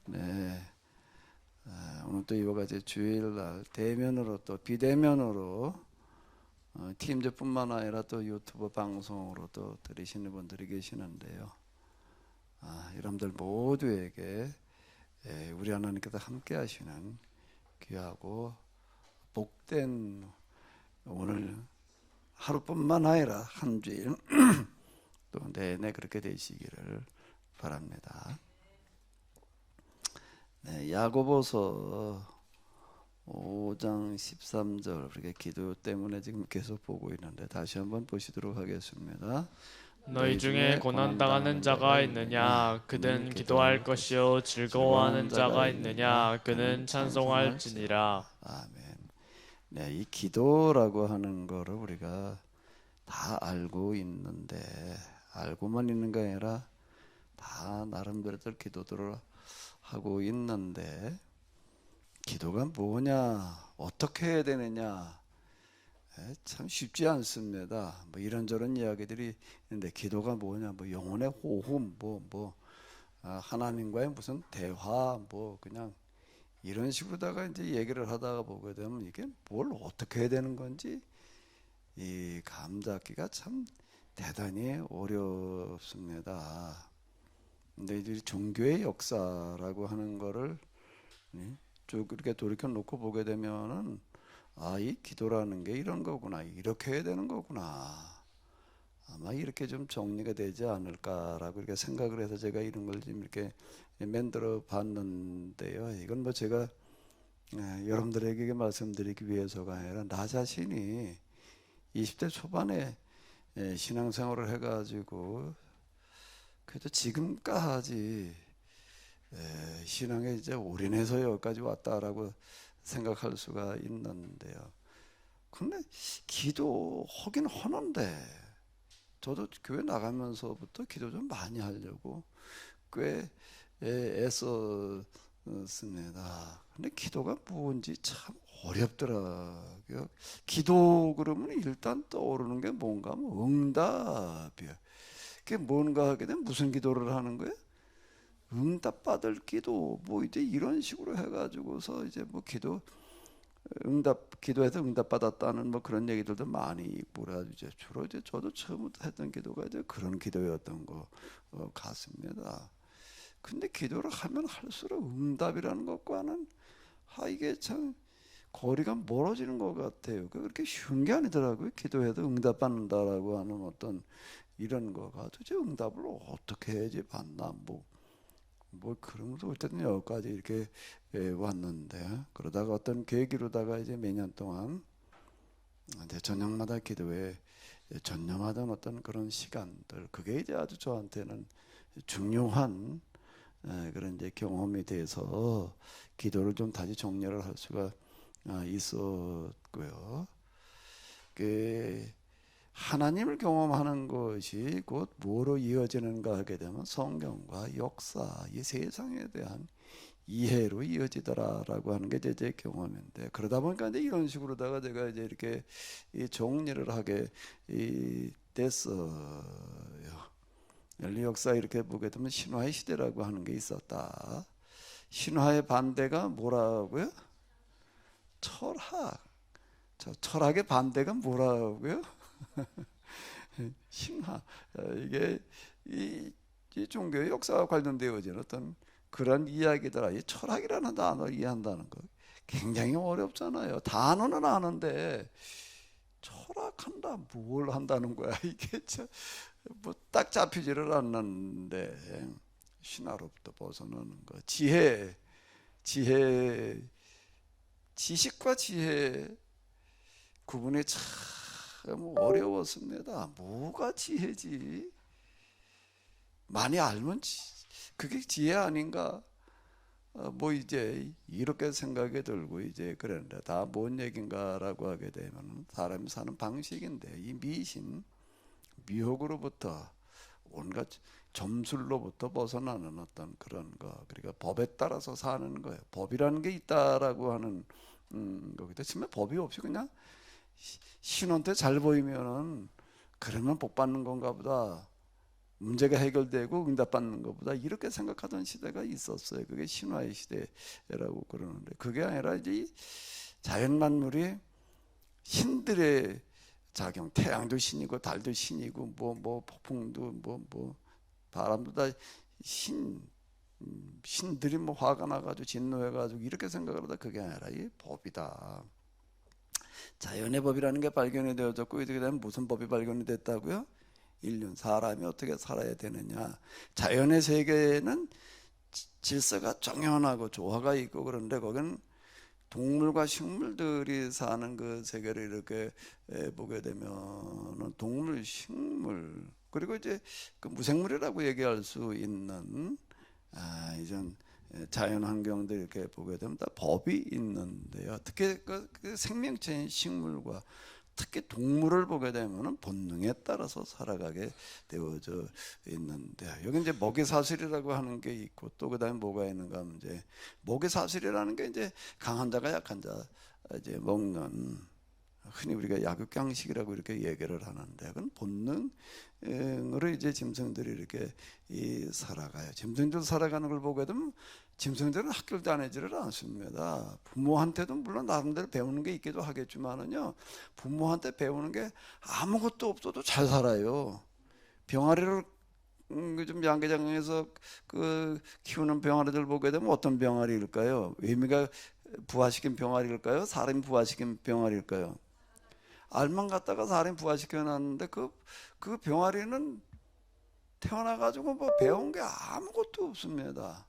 네, 오늘 또 이와 같이 주일날 대면으로 또 비대면으로 팀즈뿐만 아니라 또 유튜브 방송으로 또 들으시는 분들이 계시는데요. 여러분들 모두에게 우리 하나님께서 함께 하시는 귀하고 복된 오늘 하루뿐만 아니라 한 주일 또 내내 그렇게 되시기를 바랍니다. 네, 야고보서 5장 13절 우리가 기도 때문에 지금 계속 보고 있는데 다시 한번 보시도록 하겠습니다. 너희 중에 고난당하는 자가 있느냐? 그는 기도할 것이요 즐거워하는 자가 있느냐? 그는 찬송할지니라. 아멘. 네, 이 기도라고 하는 거를 우리가 다 알고 있는데 알고만 있는 게 아니라 다 나름대로 기도들을 하고 있는데 기도가 뭐냐, 어떻게 해야 되느냐, 참 쉽지 않습니다. 뭐 이런저런 이야기들이 있는데 기도가 뭐냐, 뭐 영혼의 호흡, 하나님과의 무슨 대화, 뭐 그냥 이런 식으로다가 이제 얘기를 하다가 보게 되면 이게 뭘 어떻게 해야 되는 건지 이 감 잡기가 참 대단히 어렵습니다. 근데 이 종교의 역사라고 하는 거를 쭉 이렇게 돌이켜 놓고 보게 되면은 이 기도라는 게 이런 거구나, 이렇게 해야 되는 거구나, 아마 이렇게 좀 정리가 되지 않을까라고 이렇게 생각을 해서 제가 이런 걸 좀 이렇게 만들어 봤는데요. 이건 뭐 제가 여러분들에게 말씀드리기 위해서가 아니라 나 자신이 20대 초반에 신앙생활을 해가지고 그래도 지금까지 신앙에 이제 올인해서 여기까지 왔다라고 생각할 수가 있는데요. 근데 기도하긴 하는데 저도 교회 나가면서부터 기도 좀 많이 하려고 꽤 애썼습니다. 근데 기도가 뭔지 참 어렵더라고요. 기도 그러면 일단 떠오르는 게 뭔가 하면 응답이에요. 그게 뭔가 하게 되면 무슨 기도를 하는 거예요? 응답받을 기도, 뭐 이제 이런 식으로 해가지고서 이제 뭐 기도해서 응답받았다는 뭐 그런 얘기들도 많이 있고 그래가지고 주로 이제 저도 처음부터 했던 기도가 이제 그런 기도였던 것 같습니다. 근데 기도를 하면 할수록 응답이라는 것과는 이게 참 거리가 멀어지는 것 같아요. 그렇게 쉬운 게 아니더라고요. 기도해도 응답받는다라고 하는 어떤 이런 거가 도대체 응답을 어떻게 해야지 받나 뭐 그러면서 어쨌든 여기까지 이렇게 왔는데 그러다가 어떤 계기로다가 이제 몇 년 동안 이제 저녁마다 기도에 전념하던 어떤 그런 시간들 그게 이제 아주 저한테는 중요한 그런 이제 경험이 돼서 기도를 좀 다시 정리를 할 수가 있었고요. 그 하나님을 경험하는 것이 곧 뭐로 이어지는가 하게 되면 성경과 역사, 이 세상에 대한 이해로 이어지더라라고 하는 게 제 경험인데 그러다 보니까 이제 이런 식으로다가 제가 이제 이렇게 정리를 하게 됐어요. 인류 역사 이렇게 보게 되면 신화의 시대라고 하는 게 있었다. 신화의 반대가 뭐라고요? 철학. 철학의 반대가 뭐라고요? 신화. 이게 이 종교의 역사와 관련되어진 어떤 그런 이야기들아. 이 철학이라는 단어를 이해한다는 거 굉장히 어렵잖아요. 단어는 아는데 철학한다 뭘 한다는 거야. 이게 뭐딱 잡히지를 않는데 신화로부터 벗어나는 거. 지혜, 지식과 지혜 구분이 참 어려웠습니다. 뭐가 지혜지? 많이 알면 그게 지혜 아닌가? 뭐 이제 이렇게 생각이 들고 이제 그런데 다 뭔 얘긴가라고 하게 되면 사람이 사는 방식인데 이 미혹으로부터 온갖 점술로부터 벗어나는 어떤 그런 거 그러니까 법에 따라서 사는 거예요. 법이라는 게 있다라고 하는 거기도 치면 법이 없이 그냥 신혼 때 잘 보이면은 그러면 복 받는 건가 보다. 문제가 해결되고 응답받는 것보다 이렇게 생각하던 시대가 있었어요. 그게 신화의 시대라고 그러는데 그게 아니라 이제 이 자연 만물이 신들의 작용, 태양도 신이고 달도 신이고 뭐 폭풍도 뭐 바람도 다 신들이 뭐 화가 나가지고 진노해가지고 이렇게 생각을 하다 그게 아니라 이 법이다. 자연의 법이라는 게 발견이 되어졌고 이렇게 되면 무슨 법이 발견이 됐다고요? 인륜, 사람이 어떻게 살아야 되느냐. 자연의 세계에는 질서가 정연하고 조화가 있고 그런데 거기는 동물과 식물들이 사는 그 세계를 이렇게 보게 되면 동물, 식물 그리고 이제 그 무생물이라고 얘기할 수 있는 이런 자연 환경들 이렇게 보게 되면 다 법이 있는데요. 특히 그 생명체인 식물과 특히 동물을 보게 되면 본능에 따라서 살아가게 되어져 있는데 여기 이제 먹이사슬이라고 하는 게 있고 또 그다음에 뭐가 있는가 하면 이제 먹이사슬이라는 게 이제 강한 자가 약한 자 이제 먹는 흔히 우리가 약육강식이라고 이렇게 얘기를 하는데 그건 본능으로 이제 짐승들이 이렇게 살아가요. 짐승들 살아가는 걸 보게 되면 짐승들은 학교를 다니지를 않습니다. 부모한테도 물론 나름대로 배우는 게 있기도 하겠지만은요, 부모한테 배우는 게 아무것도 없어도 잘 살아요. 병아리를 좀 양계장에서 그 키우는 병아리들 보게 되면 어떤 병아리일까요? 외미가 부화시킨 병아리일까요? 사람이 부화시킨 병아리일까요? 알만 갖다가 사람이 부화시켜 놨는데 그 병아리는 태어나가지고 뭐 배운 게 아무것도 없습니다.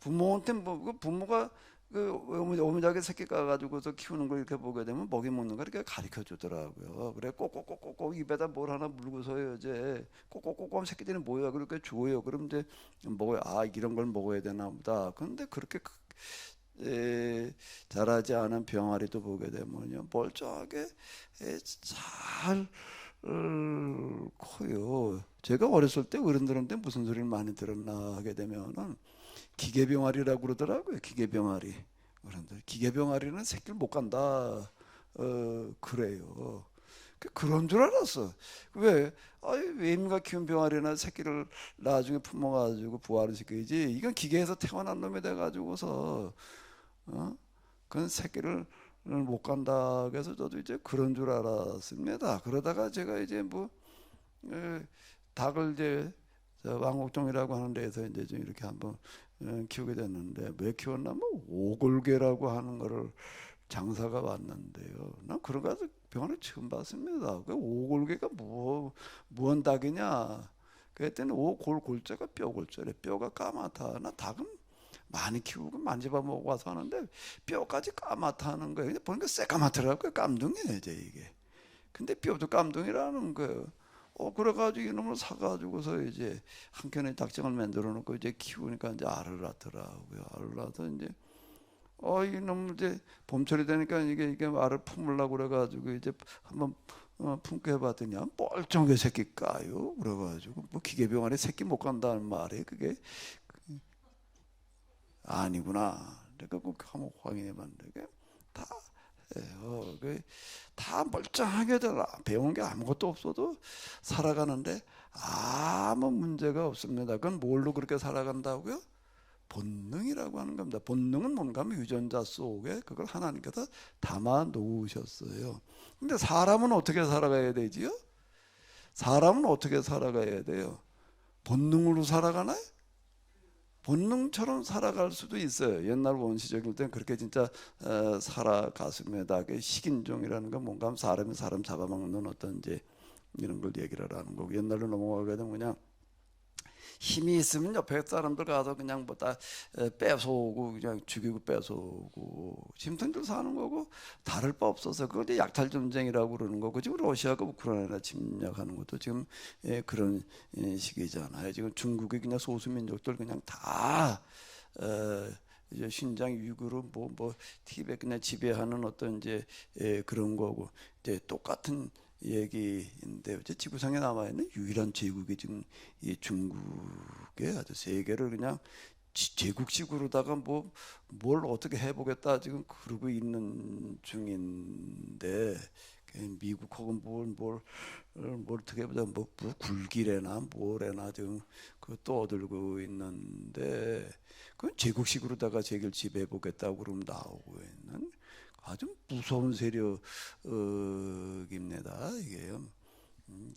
부모한테 뭐 부모가 그 어미자기 새끼 까가지고서 키우는 걸 이렇게 보게 되면 먹이 먹는 거 이렇게 가르쳐 주더라고요. 그래 꼭꼭꼭꼭 입에다 뭘 하나 물고서요 이제 꼭꼭꼭꼭 새끼들이 뭐야 그렇게 줘요. 그럼 이제 먹어요. 이런 걸 먹어야 되나 보다. 그런데 그렇게 자라지 않은 병아리도 보게 되면요 멀쩡하게 잘 커요. 제가 어렸을 때 어른들한테 무슨 소리를 많이 들었나 하게 되면은 기계병아리라고 그러더라고요. 기계병아리. 어른들 기계병아리는 새끼를 못 간다. 그래요. 그런 줄 알았어. 왜? 외미가 키운 병아리나 새끼를 나중에 품어가지고 부화를 시켜야지. 이건 기계에서 태어난 놈이 돼가지고서 그건 새끼를 못 간다. 그래서 저도 이제 그런 줄 알았습니다. 그러다가 제가 이제 뭐 닭을 이제 왕옥동이라고 하는 데에서 이제 좀 이렇게 한번 키우게 됐는데 왜 키웠냐면 오골개라고 하는 거를 장사가 왔는데요. 난 그런 거 병원에 처음 봤습니다. 그 오골개가 무언 닭이냐? 그랬더니 골자가 뼈골자래. 뼈가 까맣다. 나 닭은 많이 키우고 만져봐 먹고 와서 하는데 뼈까지 까맣다는 거예요. 보니까 새까맣더라고요. 깜둥이에요, 이게. 근데 뼈도 깜둥이라는 거예요. 그래가지고 이놈을 사가지고서 이제 한 켠에 닭장을 만들어 놓고 이제 키우니까 이제 알을 낳더라고요. 알을 낳아서 이제 이놈 이제 봄철이 되니까 이게 알을 품으려고 그래가지고 이제 한번 품고 해봤더니 뻘쩡하게 새끼 까요. 그래가지고 뭐 기계병아리 새끼 못 간다는 말이에요. 그게 아니구나. 그러니까 꼭 한번 확인해봤는데 다 다 멀쩡하게 배운 게 아무것도 없어도 살아가는데 아무 문제가 없습니다. 그건 뭘로 그렇게 살아간다고요? 본능이라고 하는 겁니다. 본능은 뭔가 하면 유전자 속에 그걸 하나님께서 담아 놓으셨어요. 근데 사람은 어떻게 살아가야 되지요? 사람은 어떻게 살아가야 돼요? 본능으로 살아가나요? 본능처럼 살아갈 수도 있어요. 옛날 원시적일 때는 그렇게 진짜 살아갔습니다. 식인종이라는 건 뭔가 하면 사람이 사람 잡아먹는 어떤 이제 이런 걸 얘기를 하는 거고 옛날로 넘어가게 되면 그냥 힘이 있으면 옆에 사람들 가서 그냥 뭐 다 뺏어오고 그냥 죽이고 뺏어오고 짐승들 사는 거고 다를 바 없어서 그걸 이제 약탈 전쟁이라고 그러는 거고 지금 러시아가 우크라이나 침략하는 것도 지금 그런 시기잖아요. 지금 중국이 그냥 소수민족들 그냥 다 이제 신장 위구르 뭐 티베트 그냥 지배하는 어떤 이제 그런 거고 이제 똑같은 얘기인데 이제 지구상에 남아 있는 유일한 제국이 지금 이 중국에 아주 세계를 그냥 제국식으로다가 뭘 어떻게 해보겠다 지금 그러고 있는 중인데 미국하고 뭘 어떻게 보자 뭐 굴기래나 뭐래나 좀 그 떠들고 있는데 그건 제국식으로다가 세계를 지배해 보겠다고 그러면 나오고 있는 아주 무서운 세력입니다. 이게요.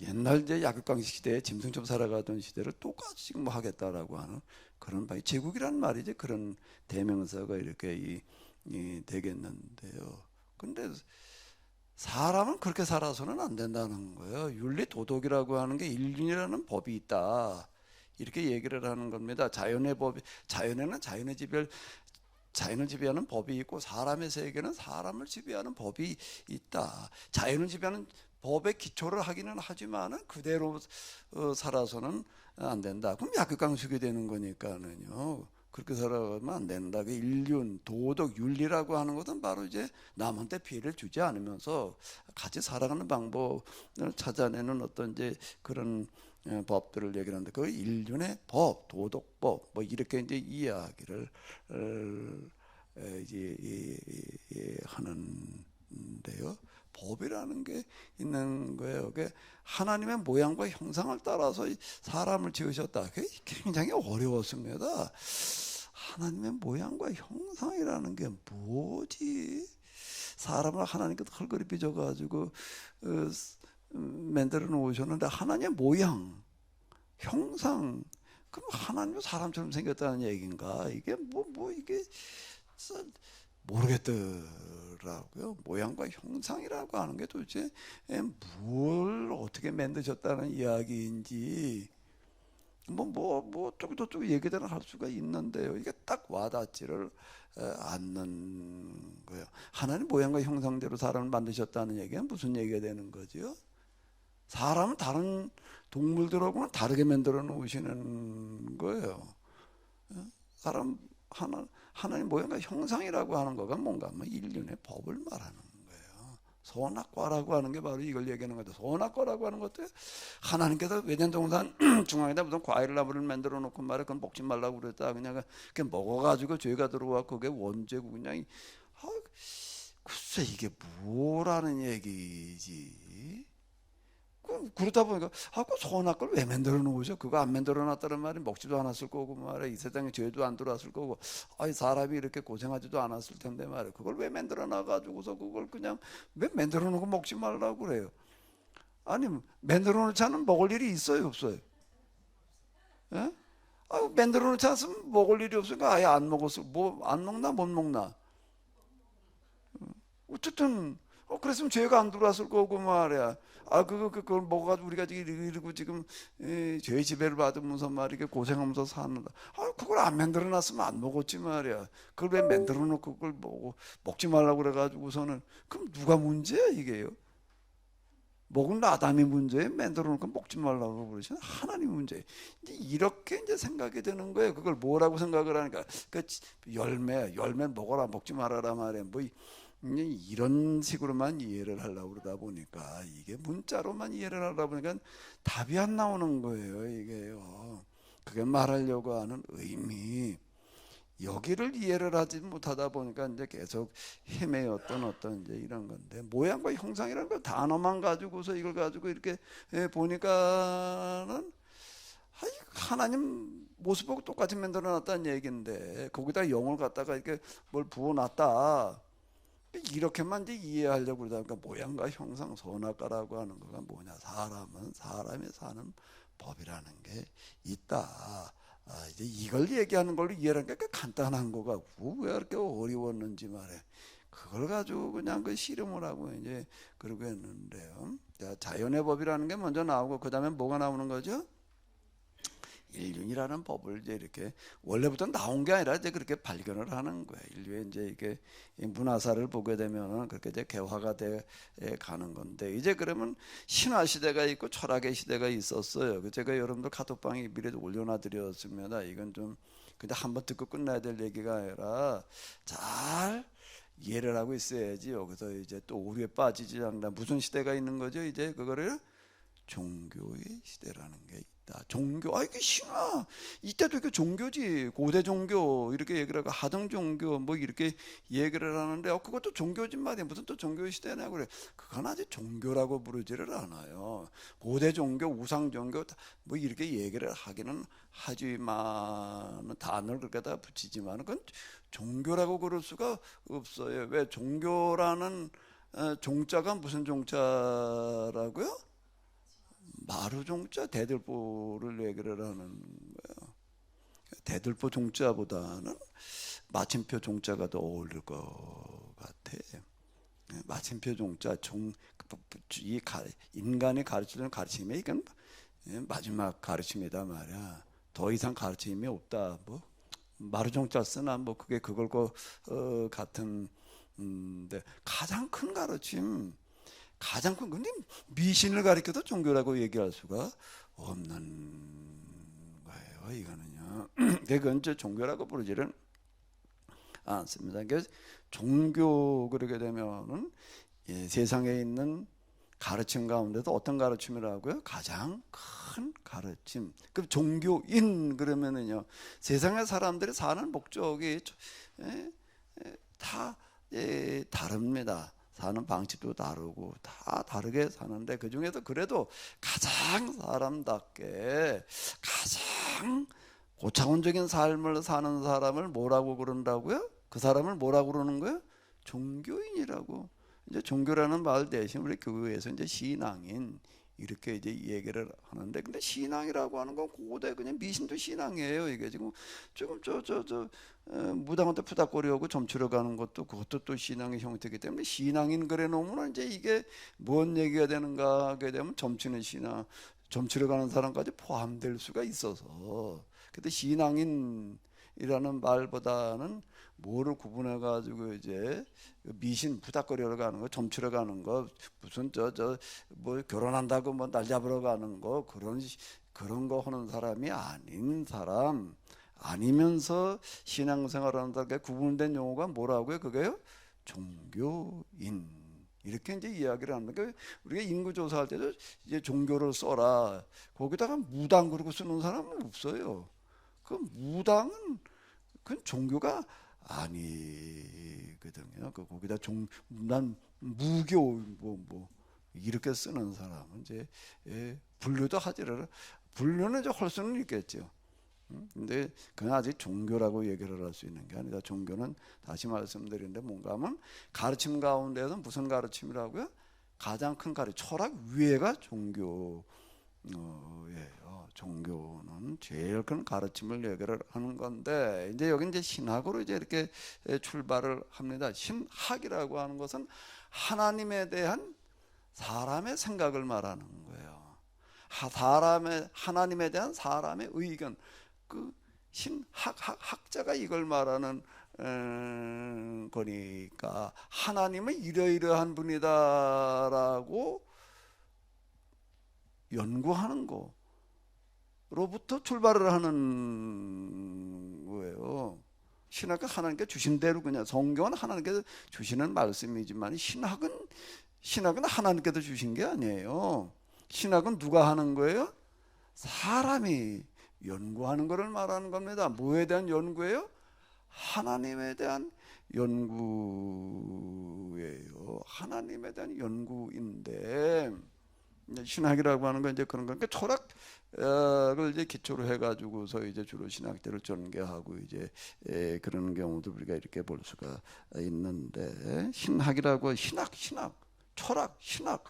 옛날 이제 약육강식 시대에 짐승처럼 살아가던 시대를 똑같이 지금 뭐 하겠다라고 하는 그런 바이 제국이란 말이지 그런 대명사가 이렇게 이 되겠는데요. 근데 사람은 그렇게 살아서는 안 된다는 거예요. 윤리 도덕이라고 하는 게 인륜이라는 법이 있다. 이렇게 얘기를 하는 겁니다. 자연의 법, 자연에는 자연을 지배하는 법이 있고 사람의 세계는 사람을 지배하는 법이 있다. 자연을 지배하는 법에 기초를 하기는 하지만은 그대로 살아서는 안 된다. 그럼 약육강식이 되는 거니까는요. 그렇게 살아가면 안 된다. 그 인륜, 도덕, 윤리라고 하는 것은 바로 이제 남한테 피해를 주지 않으면서 같이 살아가는 방법을 찾아내는 어떤 이제 그런 법들을 얘기하는데 그 인륜의 법, 도덕법 뭐 이렇게 이제 이야기를 이제 하는데요. 법이라는 게 있는 거예요. 그게 하나님의 모양과 형상을 따라서 사람을 지으셨다. 그게 굉장히 어려웠습니다. 하나님의 모양과 형상이라는 게 뭐지? 사람을 하나님께서 헐거리 빚어가지고 만들어 놓으셨는데 하나님의 모양, 형상, 그럼 하나님은 사람처럼 생겼다는 얘기인가? 이게 이게 모르겠더라고요. 모양과 형상이라고 하는 게 도대체 뭘 어떻게 만드셨다는 이야기인지 저쪽 얘기들은 할 수가 있는데요. 이게 딱 와닿지를 않는 거예요. 하나님 모양과 형상대로 사람을 만드셨다는 얘기는 무슨 얘기가 되는 거죠? 사람은 다른 동물들하고는 다르게 만들어 놓으시는 거예요. 하나님 모양과 형상이라고 하는 거가 뭔가 뭐 인륜의 법을 말하는 거예요. 선악과라고 하는 게 바로 이걸 얘기하는 거죠. 선악과라고 하는 것도 하나님께서 외전동산 중앙에다 무슨 과일 나무를 만들어 놓고 말해 그건 먹지 말라고 그랬다. 그냥 그게 먹어가지고 죄가 들어와 그게 원죄고 그냥 글쎄 이게 뭐라는 얘기지? 그러다 보니까 그 선악과를 왜 만들어 놓으셔? 그거 안 만들어 놨다는 말이 먹지도 않았을 거고 말이야. 이 세상에 죄도 안 들어왔을 거고 사람이 이렇게 고생하지도 않았을 텐데 말이야. 그걸 왜 만들어 놔가지고서 그걸 그냥 왜 만들어 놓고 먹지 말라고 그래요? 아니 만들어 놓지 않으면 먹을 일이 있어요 없어요? 예? 만들어 놓지 않으면 먹을 일이 없으니까 아예 안 먹었어. 뭐 안 먹나 못 먹나? 어쨌든 그랬으면 죄가 안 들어왔을 거고 말이야. 그걸 먹어가지고 우리가 이러고 지금 죄 지배를 받으면서 말이야 고생하면서 사는다. 그걸 안 만들어 놨으면 안 먹었지 말이야. 그걸 왜 만들어 놓고 그걸 먹지 말라고 그래가지고서는 그럼 누가 문제야 이게요? 먹은 아담이 문제에 만들어 놓고 먹지 말라고 그러시는 하나님 문제. 이제 이렇게 이제 생각이 드는 거예요. 그걸 뭐라고 생각을 하니까 그 열매 먹어라 먹지 말아라 말이야. 뭐 이런 식으로만 이해를 하려고 그러다 보니까 이게 문자로만 이해를 하다 보니까 답이 안 나오는 거예요. 이게요. 그게 말하려고 하는 의미. 여기를 이해를 하지 못하다 보니까 이제 계속 헤매였던 어떤 이제 이런 건데 모양과 형상이라는 걸 단어만 가지고서 이걸 가지고 이렇게 보니까는 하나님 모습 보고 똑같이 만들어 놨다는 얘기인데 거기다 영을 갖다가 이렇게 뭘 부어 놨다. 이렇게만 이제 이해하려고 그러다 보니까 모양과 형상 선악과라고 하는 거가 뭐냐? 사람은 사람이 사는 법이라는 게 있다. 이제 이걸 얘기하는 걸로 이해하는 게 간단한 거 같고 왜 이렇게 어려웠는지 말해. 그걸 가지고 그냥 그 씨름을 하고 이제 그러고 했는데요. 자연의 법이라는 게 먼저 나오고 그 다음에 뭐가 나오는 거죠? 인륜이라는 법을 이제 이렇게 원래부터 나온 게 아니라 이제 그렇게 발견을 하는 거예요. 인류의 이제 이게 문화사를 보게 되면은 그렇게 이제 개화가 돼 가는 건데 이제 그러면 신화 시대가 있고 철학의 시대가 있었어요. 제가 여러분들 카톡방에 미리 올려놔 드렸습니다. 이건 좀 근데 한번 듣고 끝나야 될 얘기가 아니라 잘 이해를 하고 있어야지 여기서 이제 또 오류에 빠지지 않는다. 무슨 시대가 있는 거죠? 이제 그거를 종교의 시대라는 게 있다. 있다. 종교, 이게 신화. 이때도 이게 종교지. 고대 종교 이렇게 얘기를 하고 하등 종교 뭐 이렇게 얘기를 하는데 그것도 종교진 말이야. 무슨 또 종교 시대냐 그래. 그건 아직 종교라고 부르지를 않아요. 고대 종교, 우상 종교 뭐 이렇게 얘기를 하기는 하지만 단어를 그렇게다 붙이지만 그건 종교라고 그럴 수가 없어요. 왜 종교라는 종자가 무슨 종자라고요? 마루 종자, 대들보를 얘기를 하는 거예요. 대들보 종자보다는 마침표 종자가 더 어울릴 것 같아. 마침표 종자, 인간이 가르치는 가르침에 이건 마지막 가르침이다 말이야. 더 이상 가르침이 없다. 뭐 마루 종자 쓰나 뭐 그게 그걸 같은. 데 가장 큰 가르침, 가장 큰 근데 미신을 가리켜도 종교라고 얘기할 수가 없는 거예요. 이거는요. 그건 이제 종교라고 부르지는 않습니다. 그래서 종교 그러게 되면은 세상에 있는 가르침 가운데도 어떤 가르침이라고요? 가장 큰 가르침. 그 종교인 그러면은요, 세상의 사람들이 사는 목적이 다 다릅니다. 사는 방식도 다르고 다 다르게 사는데 그 중에서 그래도 가장 사람답게 가장 고차원적인 삶을 사는 사람을 뭐라고 그런다고요? 그 사람을 뭐라고 그러는 거예요? 종교인이라고. 이제 종교라는 말 대신 우리 교회에서 이제 신앙인 이렇게 이제 얘기를 하는데, 근데 신앙이라고 하는 건 고대 그냥 미신도 신앙이에요. 이게 지금 무당한테 푸닥거리하고 점치러 가는 것도 그것도 또 신앙의 형태이기 때문에 신앙인 그래 놓으면 이제 이게 뭔 얘기가 되는가 하게 되면 점치는 신앙, 점치러 가는 사람까지 포함될 수가 있어서. 근데 신앙인이라는 말보다는 뭐를 구분해 가지고 이제 미신 푸닥거리러 가는 거, 점치러 가는 거, 무슨 뭐 결혼한다고 뭐 날 잡으러 가는 거, 그런 거 하는 사람이 아닌 사람, 아니면서 신앙생활하는 게 구분된 용어가 뭐라고요? 그게요? 종교인. 이렇게 이제 이야기를 합니다. 그러니까 우리가 인구 조사할 때도 이제 종교를 써라. 거기다가 무당 그러고 쓰는 사람은 없어요. 그 무당은 그건 종교가 아니거든요. 그 거기다 난 무교 뭐 이렇게 쓰는 사람은 이제 분류도 하지를, 분류는 이제 할 수는 있겠죠. 근데 그건 아직 종교라고 얘기를 할 수 있는 게 아니라, 종교는 다시 말씀드리는데 뭔가 하면 가르침 가운데서 무슨 가르침이라고요? 가장 큰 가르침, 철학 위에가 종교. 종교는 제일 큰 가르침을 얘기를 하는 건데, 이제 여기 이제 신학으로 이제 이렇게 출발을 합니다. 신학이라고 하는 것은 하나님에 대한 사람의 생각을 말하는 거예요. 하나님에 대한 사람의 의견. 그 학자가 이걸 말하는 거니까, 하나님은 이러이러한 분이다라고 연구하는 거로부터 출발을 하는 거예요. 신학은 하나님께 주신 대로, 그냥 성경은 하나님께서 주시는 말씀이지만 신학은 하나님께서 주신 게 아니에요. 신학은 누가 하는 거예요? 사람이 연구하는 것을 말하는 겁니다. 뭐에 대한 연구예요? 하나님에 대한 연구예요. 하나님에 대한 연구인데, 신학이라고 하는 건 이제 그런 거니까, 철학을 이제 기초로 해가지고서 이제 주로 신학들을 전개하고 이제 그런 경우도 우리가 이렇게 볼 수가 있는데, 신학이라고 철학, 신학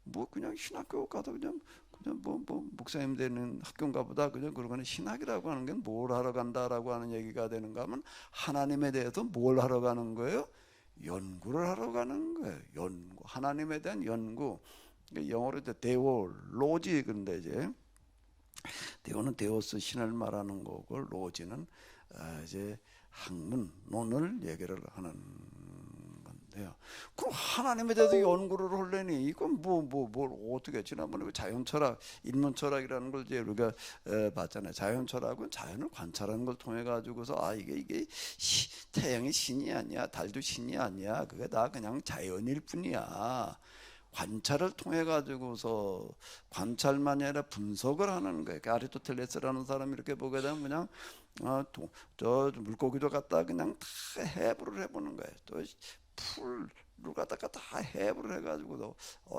뭐 그냥 신학교 가도 그냥 뭐 목사님 되는 학교인가 보다 그냥 그러거나, 신학이라고 하는 게 뭘 하러 간다라고 하는 얘기가 되는가 하면 하나님에 대해서 뭘 하러 가는 거예요? 연구를 하러 가는 거예요. 연구, 하나님에 대한 연구. 영어로 이제 데오로지. 근데 이제 데오는 데오스, 신을 말하는 거고, 로지는 이제 학문, 논을 얘기를 하는 건데요. 그럼 하나님에 대해서 연구를 하려니 이건 뭘 어떻게, 지난번에 자연철학, 인문철학이라는 걸 이제 우리가 봤잖아요. 자연철학은 자연을 관찰하는 걸 통해 가지고서 이게 태양이 신이 아니야, 달도 신이 아니야, 그게 다 그냥 자연일 뿐이야. 관찰을 통해 가지고서 관찰만이 아니라 분석을 하는 거예요. 아리스토텔레스라는 사람이 이렇게 보게 되면 그냥 저 물고기도 갖다 그냥 다 해부를 해보는 거예요. 또 풀을 갖다가 다 해부를 해가지고도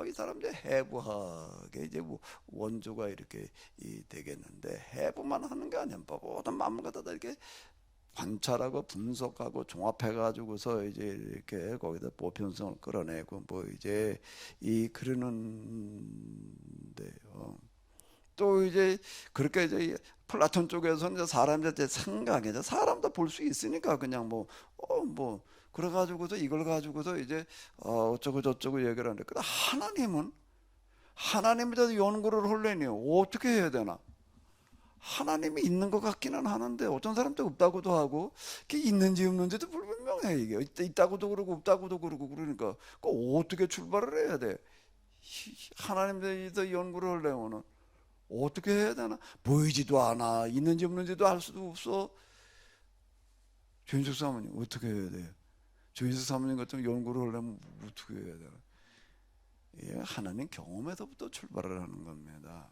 이 사람 이제 해부학의 이제 뭐 원조가 이렇게 되겠는데, 해부만 하는 게 아니야. 모든 만물 갖다가 이렇게 관찰하고 분석하고 종합해가지고서 이제 이렇게 거기다 보편성을 끌어내고 뭐 이제 그러는데요. 또 이제 그렇게 이제 플라톤 쪽에서는 이제 사람들 생각에 이제 사람도 볼 수 있으니까 그냥 뭐 그래가지고서 이걸 가지고서 이제 어쩌고 저쩌고 얘기를 하는데, 근데 하나님에 대해서 연구를 하려니 어떻게 해야 되나? 하나님이 있는 것 같기는 하는데 어떤 사람도 없다고도 하고, 그게 있는지 없는지도 불분명해. 이게 있다고도 그러고 없다고도 그러고, 그러니까 어떻게 출발을 해야 돼? 하나님에 대해서 연구를 하려면은 어떻게 해야 되나? 보이지도 않아. 있는지 없는지도 알 수도 없어. 조인숙 사모님 어떻게 해야 돼? 조인숙 사모님 같은 연구를 하려면 어떻게 해야 되나? 예, 하나님 경험에서부터 출발을 하는 겁니다.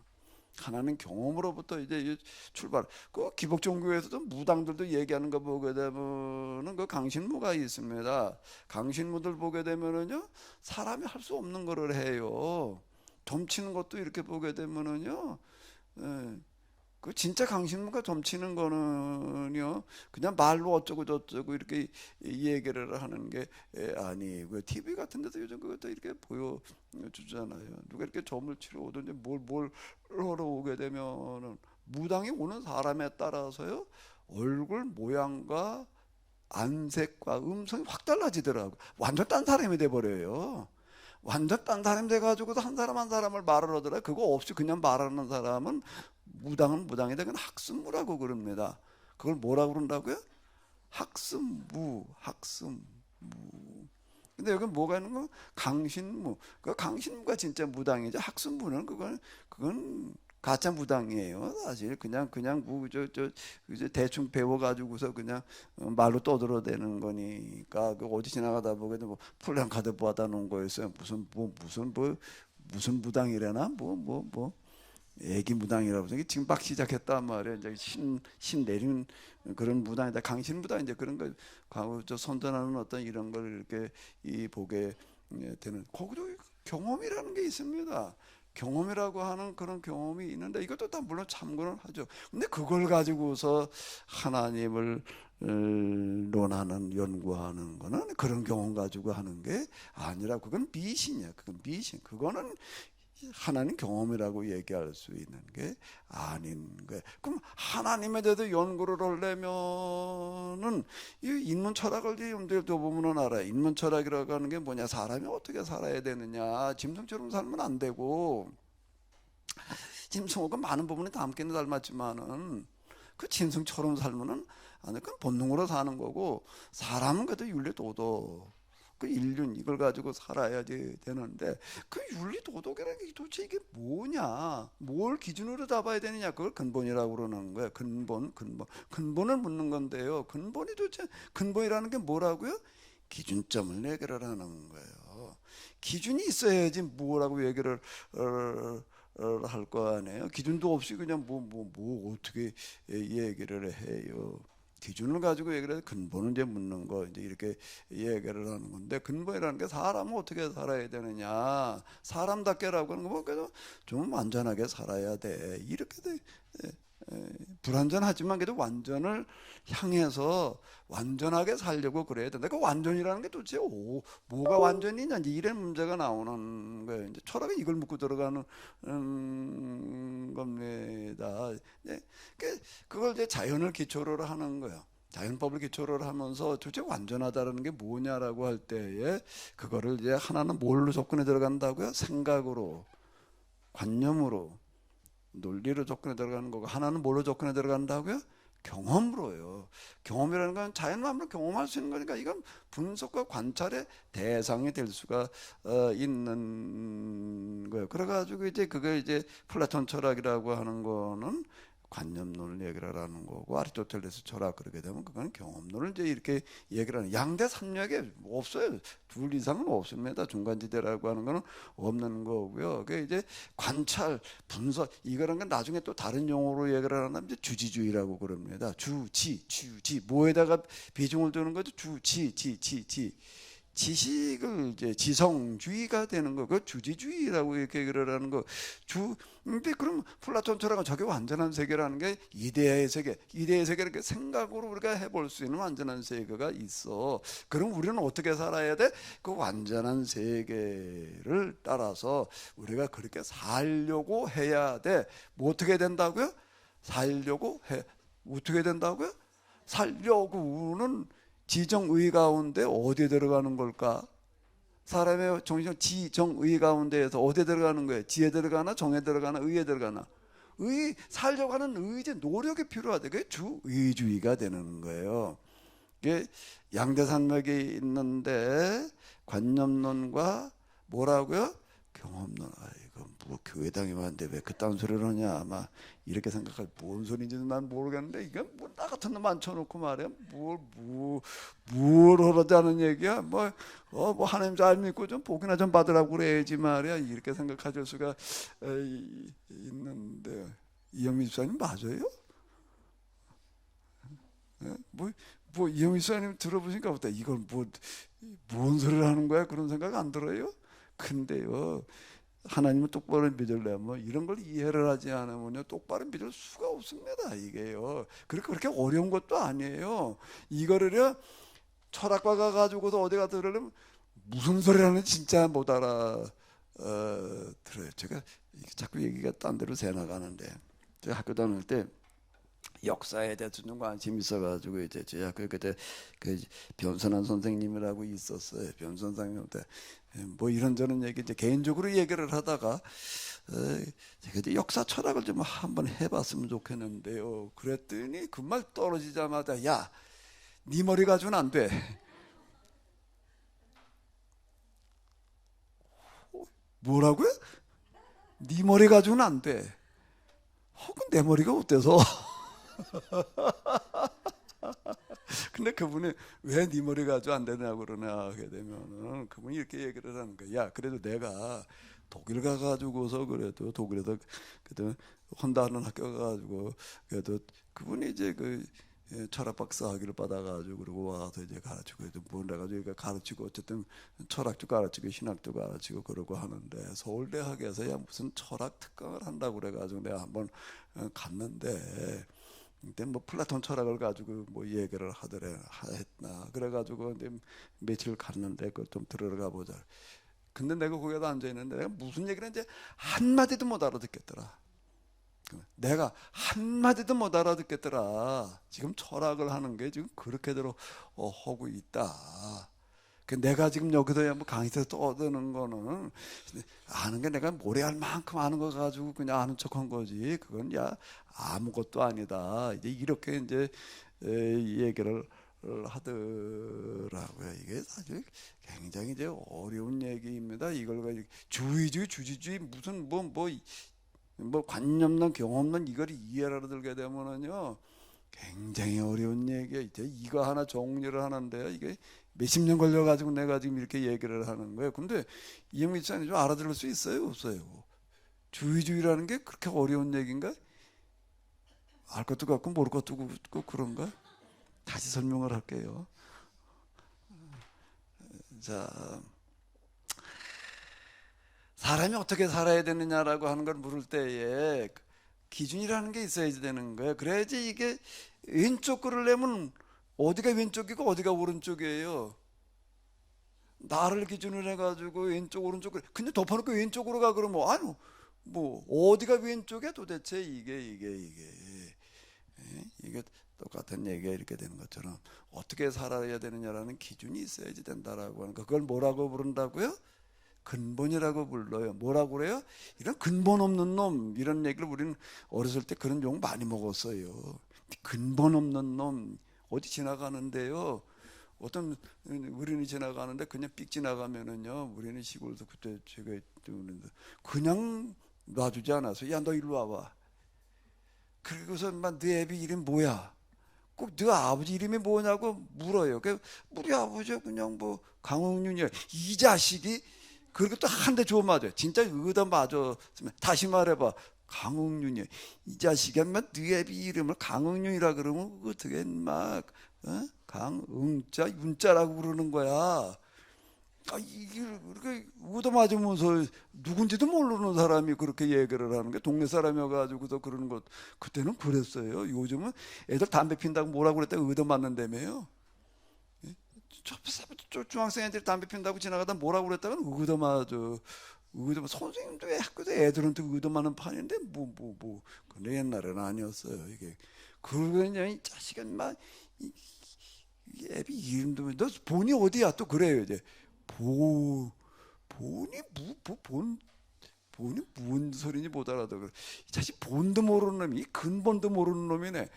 하나님 경험으로부터 이제 출발. 그 기복종교에서도 무당들도 얘기하는 거 보게 되면은 그 강신무가 있습니다. 강신무들 보게 되면은요, 사람이 할 수 없는 거를 해요. 점치는 것도 이렇게 보게 되면은요, 그 진짜 강신무가 점치는 거는요, 그냥 말로 어쩌고 저쩌고 이렇게 얘기를 하는 게 아니고, TV 같은 데서 요즘 그것도 이렇게 보여주잖아요. 누가 이렇게 점을 치러 오든지 뭘 하러 오게 되면은 무당이 오는 사람에 따라서요, 얼굴 모양과 안색과 음성이 확 달라지더라고. 완전 딴 사람이 돼버려요. 완전 딴 사람이 돼가지고도 한 사람 한 사람을 말을 하더라. 그거 없이 그냥 말하는 사람은 무당은 무당이다. 그건 학습무라고 그럽니다. 그걸 뭐라고 그런다고요? 학습무. 근데 여기 뭐가 있는 거? 강신무. 그 강신무가 진짜 무당이죠. 학습무는 그건 가짜 무당이에요. 사실 그냥 이제 대충 배워가지고서 그냥 말로 떠들어대는 거니까. 그 어디 지나가다 보게도 뭐 플랜카드 받아놓은 거였어요. 무슨 무당이래나 애기 무당이라고 해서 지금 막 시작했단 말이에요. 이제 신 내린 그런 무당이다. 강신 무당 이제 그런 거 저 선전하는 어떤 이런 걸 이렇게 보게 되는, 거기도 경험이라는 게 있습니다. 경험이라고 하는 그런 경험이 있는데, 이것도 다 물론 참고는 하죠. 근데 그걸 가지고서 하나님을 논하는, 연구하는 거는 그런 경험 가지고 하는 게 아니라 그건 미신이야. 그건 미신. 그거는 하나님 경험이라고 얘기할 수 있는 게 아닌 거예요. 그럼 하나님에 대해서 연구를 하려면은 이 인문 철학을 염두에 보면은 알아요. 인문 철학이라고 하는 게 뭐냐? 사람이 어떻게 살아야 되느냐? 짐승처럼 살면 안 되고, 짐승하고 많은 부분이 닮기는 닮았지만은 그 짐승처럼 살면은 아니, 그건 본능으로 사는 거고, 사람은 그래도 윤리 도덕, 그 인륜, 이걸 가지고 살아야지 되는데, 그 윤리 도덕이라는 게 도대체 이게 뭐냐, 뭘 기준으로 잡아야 되느냐, 그걸 근본이라고 그러는 거예요. 근본을 묻는 건데요. 근본이라는 게 뭐라고요? 기준점을 얘기를 하는 거예요. 기준이 있어야지 뭐라고 얘기를 할 거 아니에요. 기준도 없이 그냥 어떻게 얘기를 해요. 기준을 가지고 얘기를 해서 근본을 이제 묻는 거, 이제 이렇게 얘기를 하는 건데, 근본이라는 게 사람은 어떻게 살아야 되느냐, 사람답게라고 하는 거 보니까 좀 완전하게 살아야 돼. 이렇게 돼. 불완전하지만 그래도 완전을 향해서 완전하게 살려고 그래야 된다. 그 완전이라는 게 도대체 뭐가 완전이냐, 이제 이런 문제가 나오는 거예요. 이제 철학이 이걸 묻고 들어가는 겁니다. 그걸 이제 자연을 기초로 하는 거예요. 자연법을 기초로 하면서 도대체 완전하다는 게 뭐냐라고 할 때에 그거를 이제 하나는 뭘로 접근해 들어간다고요? 생각으로, 관념으로, 논리로 접근해 들어가는 거고, 하나는 뭘로 접근해 들어간다고요? 경험으로요. 경험이라는 건 자연 만물을 경험할 수 있는 거니까, 이건 분석과 관찰의 대상이 될 수가 있는 거예요. 그래가지고 이제 그게 이제 플라톤 철학이라고 하는 거는 관념론을 얘기를 하는 거고, 아리스토텔레스 철학 그러게 되면 그건 경험론을 이제 이렇게 얘기를 하는, 양대 산맥에 없어요. 둘 이상은 없습니다. 중간지대라고 하는 거는 없는 거고요. 그 이제 관찰, 분석, 이거라는 건 나중에 또 다른 용어로 얘기를 하면 이제 주지주의라고 그럽니다. 주지, 뭐에다가 비중을 두는 거죠? 지식을 이제 지성주의가 되는 거, 그 주지주의라고 이렇게 얘기를 하는 거. 근데 그럼 플라톤 철학은 저게 완전한 세계라는 게 이데아의 세계, 이데아의 세계는 그 생각으로 우리가 해볼 수 있는 완전한 세계가 있어. 그럼 우리는 어떻게 살아야 돼? 그 완전한 세계를 따라서 우리가 그렇게 살려고 해야 돼. 뭐 어떻게 된다고요? 살려고 해. 어떻게 된다고요? 살려고는 지정의 가운데 어디에 들어가는 걸까? 사람의 정신 지정의 가운데에서 어디에 들어가는 거예요? 지에 들어가나 정에 들어가나 의에 들어가나? 살려고 하는 의지, 노력이 필요하다. 그게 주의주의가 되는 거예요. 이게 양대산맥이 있는데 관념론과 뭐라고요? 경험론. 이거 뭐 교회 다니는데 왜 그딴 소리를 하냐, 아마 이렇게 생각할. 뭔 소리인지는 난 모르겠는데, 이게 뭐 나 같은 놈 앉혀놓고 말이야, 뭘 하자는 얘기야. 뭐 하나님 잘 믿고 좀 복이나 좀 받으라고 그래야지 말이야, 이렇게 생각하실 수가 있는데. 이영민 집사님 맞아요? 예? 이영민 집사님 들어보시니까 어때? 이걸 뭔 소리를 하는 거야? 그런 생각 안 들어요? 근데요, 하나님은 똑바로 믿으려면 이런 걸 이해를 하지 않으면요, 똑바로 믿을 수가 없습니다. 이게요, 그렇게 어려운 것도 아니에요. 이거를요, 철학과 가가지고서 어디 가서 들으려면 무슨 소리를 하는지 진짜 못 들어요. 제가 자꾸 얘기가 딴 데로 새 나가는데, 제가 학교 다닐 때 역사에 대해서 좀 관심이 있어가지고, 이제 제 학교 그때 그 변선한 선생님이라고 있었어요. 변선 선생님한테 뭐 이런저런 얘기 이제 개인적으로 얘기를 하다가 제가 이제 역사 철학을 좀 한번 해봤으면 좋겠는데요. 그랬더니 그 말 떨어지자마자, 야, 네 머리 가지고는 안 돼. 뭐라고요? 네 머리 가지고는 안 돼. 그럼 내 머리가 어때서? 근데 그분이 왜 네 머리 가지고 안 되냐고 그러냐 하게 되면은, 그분이 이렇게 얘기를 하는 거야. 야, 그래도 내가 독일 가가지고서, 그래도 독일에서 그래도 혼다하는 학교 가가지고, 그래도 그분이 이제 그 철학 박사 학위를 받아가지고 그러고 와서 이제 가르치고, 뭔가 가지고 가르치고, 어쨌든 철학도 가르치고 신학도 가르치고 그러고 하는데, 서울대학에서야 무슨 철학 특강을 한다고 그래가지고 내가 한번 갔는데, 근데 뭐 플라톤 철학을 가지고 뭐 얘기를 했나 그래가지고 이제 며칠 갔는데, 그걸 좀 들어가 보자. 근데 내가 거기다 앉아 있는데, 내가 무슨 얘기를 이제 한 마디도 못 알아듣겠더라. 내가 한 마디도 못 알아듣겠더라. 지금 철학을 하는 게 지금 그렇게대로 하고 있다. 내가 지금 여기서 뭐 강의에서 떠드는 거는 아는 게, 내가 모래알 만큼 아는 거 가지고 그냥 아는 척한 거지, 그건 야 아무것도 아니다. 이제 이렇게 이제 얘기를 하더라고요. 이게 사실 굉장히 이제 어려운 얘기입니다. 이걸 가지고 주의주의, 주지주의, 무슨 뭐 관념론, 경험론, 이걸 이해를 들게 되면은요, 굉장히 어려운 얘기예요. 이제 이거 하나 정리를 하는데요, 이게 몇십 년 걸려가지고 내가 지금 이렇게 얘기를 하는 거예요. 근데 이영민 씨는 좀 알아들을 수 있어요, 없어요? 주의주의라는 게 그렇게 어려운 얘기인가? 알 것도 같고 모를 것도 같고 그런가? 다시 설명을 할게요. 자, 사람이 어떻게 살아야 되느냐라고 하는 걸 물을 때에 기준이라는 게 있어야지 되는 거예요. 그래야지 이게 왼쪽 글을 내면 어디가 왼쪽이고 어디가 오른쪽이에요. 나를 기준으로 해가지고 왼쪽 오른쪽, 근데 덮어놓고 왼쪽으로 가 그러면, 아유, 뭐 어디가 왼쪽이야 도대체? 이게 똑같은 얘기가 이렇게 되는 것처럼, 어떻게 살아야 되느냐라는 기준이 있어야지 된다라고 하는 거. 그걸 뭐라고 부른다고요? 근본이라고 불러요. 뭐라고 그래요? 이런 근본 없는 놈, 이런 얘기를 우리는 어렸을 때 그런 용 많이 먹었어요. 근본 없는 놈. 어디 지나가는데요, 어떤 우리는 지나가는데 그냥 삑 지나가면은요, 우리는 시골에서 그때 제가 그냥 놔주지 않아서, 야 너 일로 와봐. 그리고서 막네 애비 이름 뭐야? 꼭 네 아버지 이름이 뭐냐고 물어요. 우리 아버지 그냥 뭐 강흥윤이야. 이 자식이 그리고 또 한 대 줘 맞아요. 진짜 의다 맞았으면 다시 말해봐. 강흥윤이야. 이 자식이 막네 애비 이름을 강흥윤이라 그러면 어떻게 막 강응자 윤자라고 그러는 거야. 이게 그렇게 얻어맞으면서 누군지도 모르는 사람이 그렇게 얘기를 하는 게 동네 사람이어가지고서 그러는 것. 그때는 그랬어요. 요즘은 애들 담배 핀다고 뭐라고 그랬다가 얻어맞는다며요. 중학생 애들이 담배 핀다고 지나가다 뭐라고 그랬다가 얻어맞아. 선생님도 학교도 애들한테 얻어맞는 판인데 근데 옛날에는 아니었어요. 이게 그러냐 이 자식은 막 이 애비 이름도 너 본이 어디야 또 그래요 이제. 본이 본이 무슨 소리인지 못 알아듣어. 이 자식 본도 모르는 놈이 근본도 모르는 놈이네.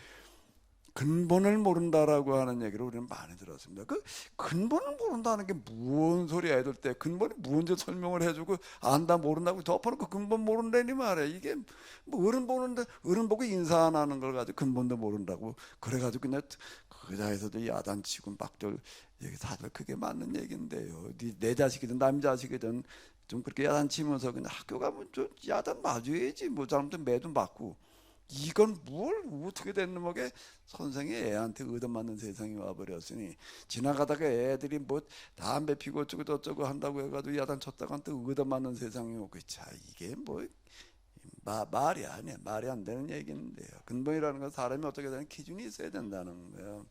근본을 모른다라고 하는 얘기를 우리는 많이 들었습니다. 그 근본을 모른다는 게 무슨 소리야 애들 때. 근본이 뭔지 설명을 해주고 안다 모른다고 덮어놓고 근본 모른다니 말이야. 이게 뭐 어른 보는데 어른 보고 인사 안 하는 걸 가지고 근본도 모른다고 그래가지고 그냥 그자에서도 야단치고 막절 얘기 다들 그게 맞는 얘기인데요. 내 자식이든 남 자식이든 좀 그렇게 야단치면서 그냥 학교 가면 좀 야단 맞아야지. 뭐 잘못하면 매도 맞고. 이건 뭘 어떻게 됐는 뭐게 선생이 애한테 얻어맞는 세상이 와버렸으니 지나가다가 애들이 뭐 담배 피고 어쩌고 저쩌고 한다고 해가지고 야단 쳤다가 또 얻어맞는 세상이 오고 자 이게 뭐 말이 아니야. 말이 안 되는 얘기인데요. 근본이라는 건 사람이 어떻게 되는 기준이 있어야 된다는 거예요.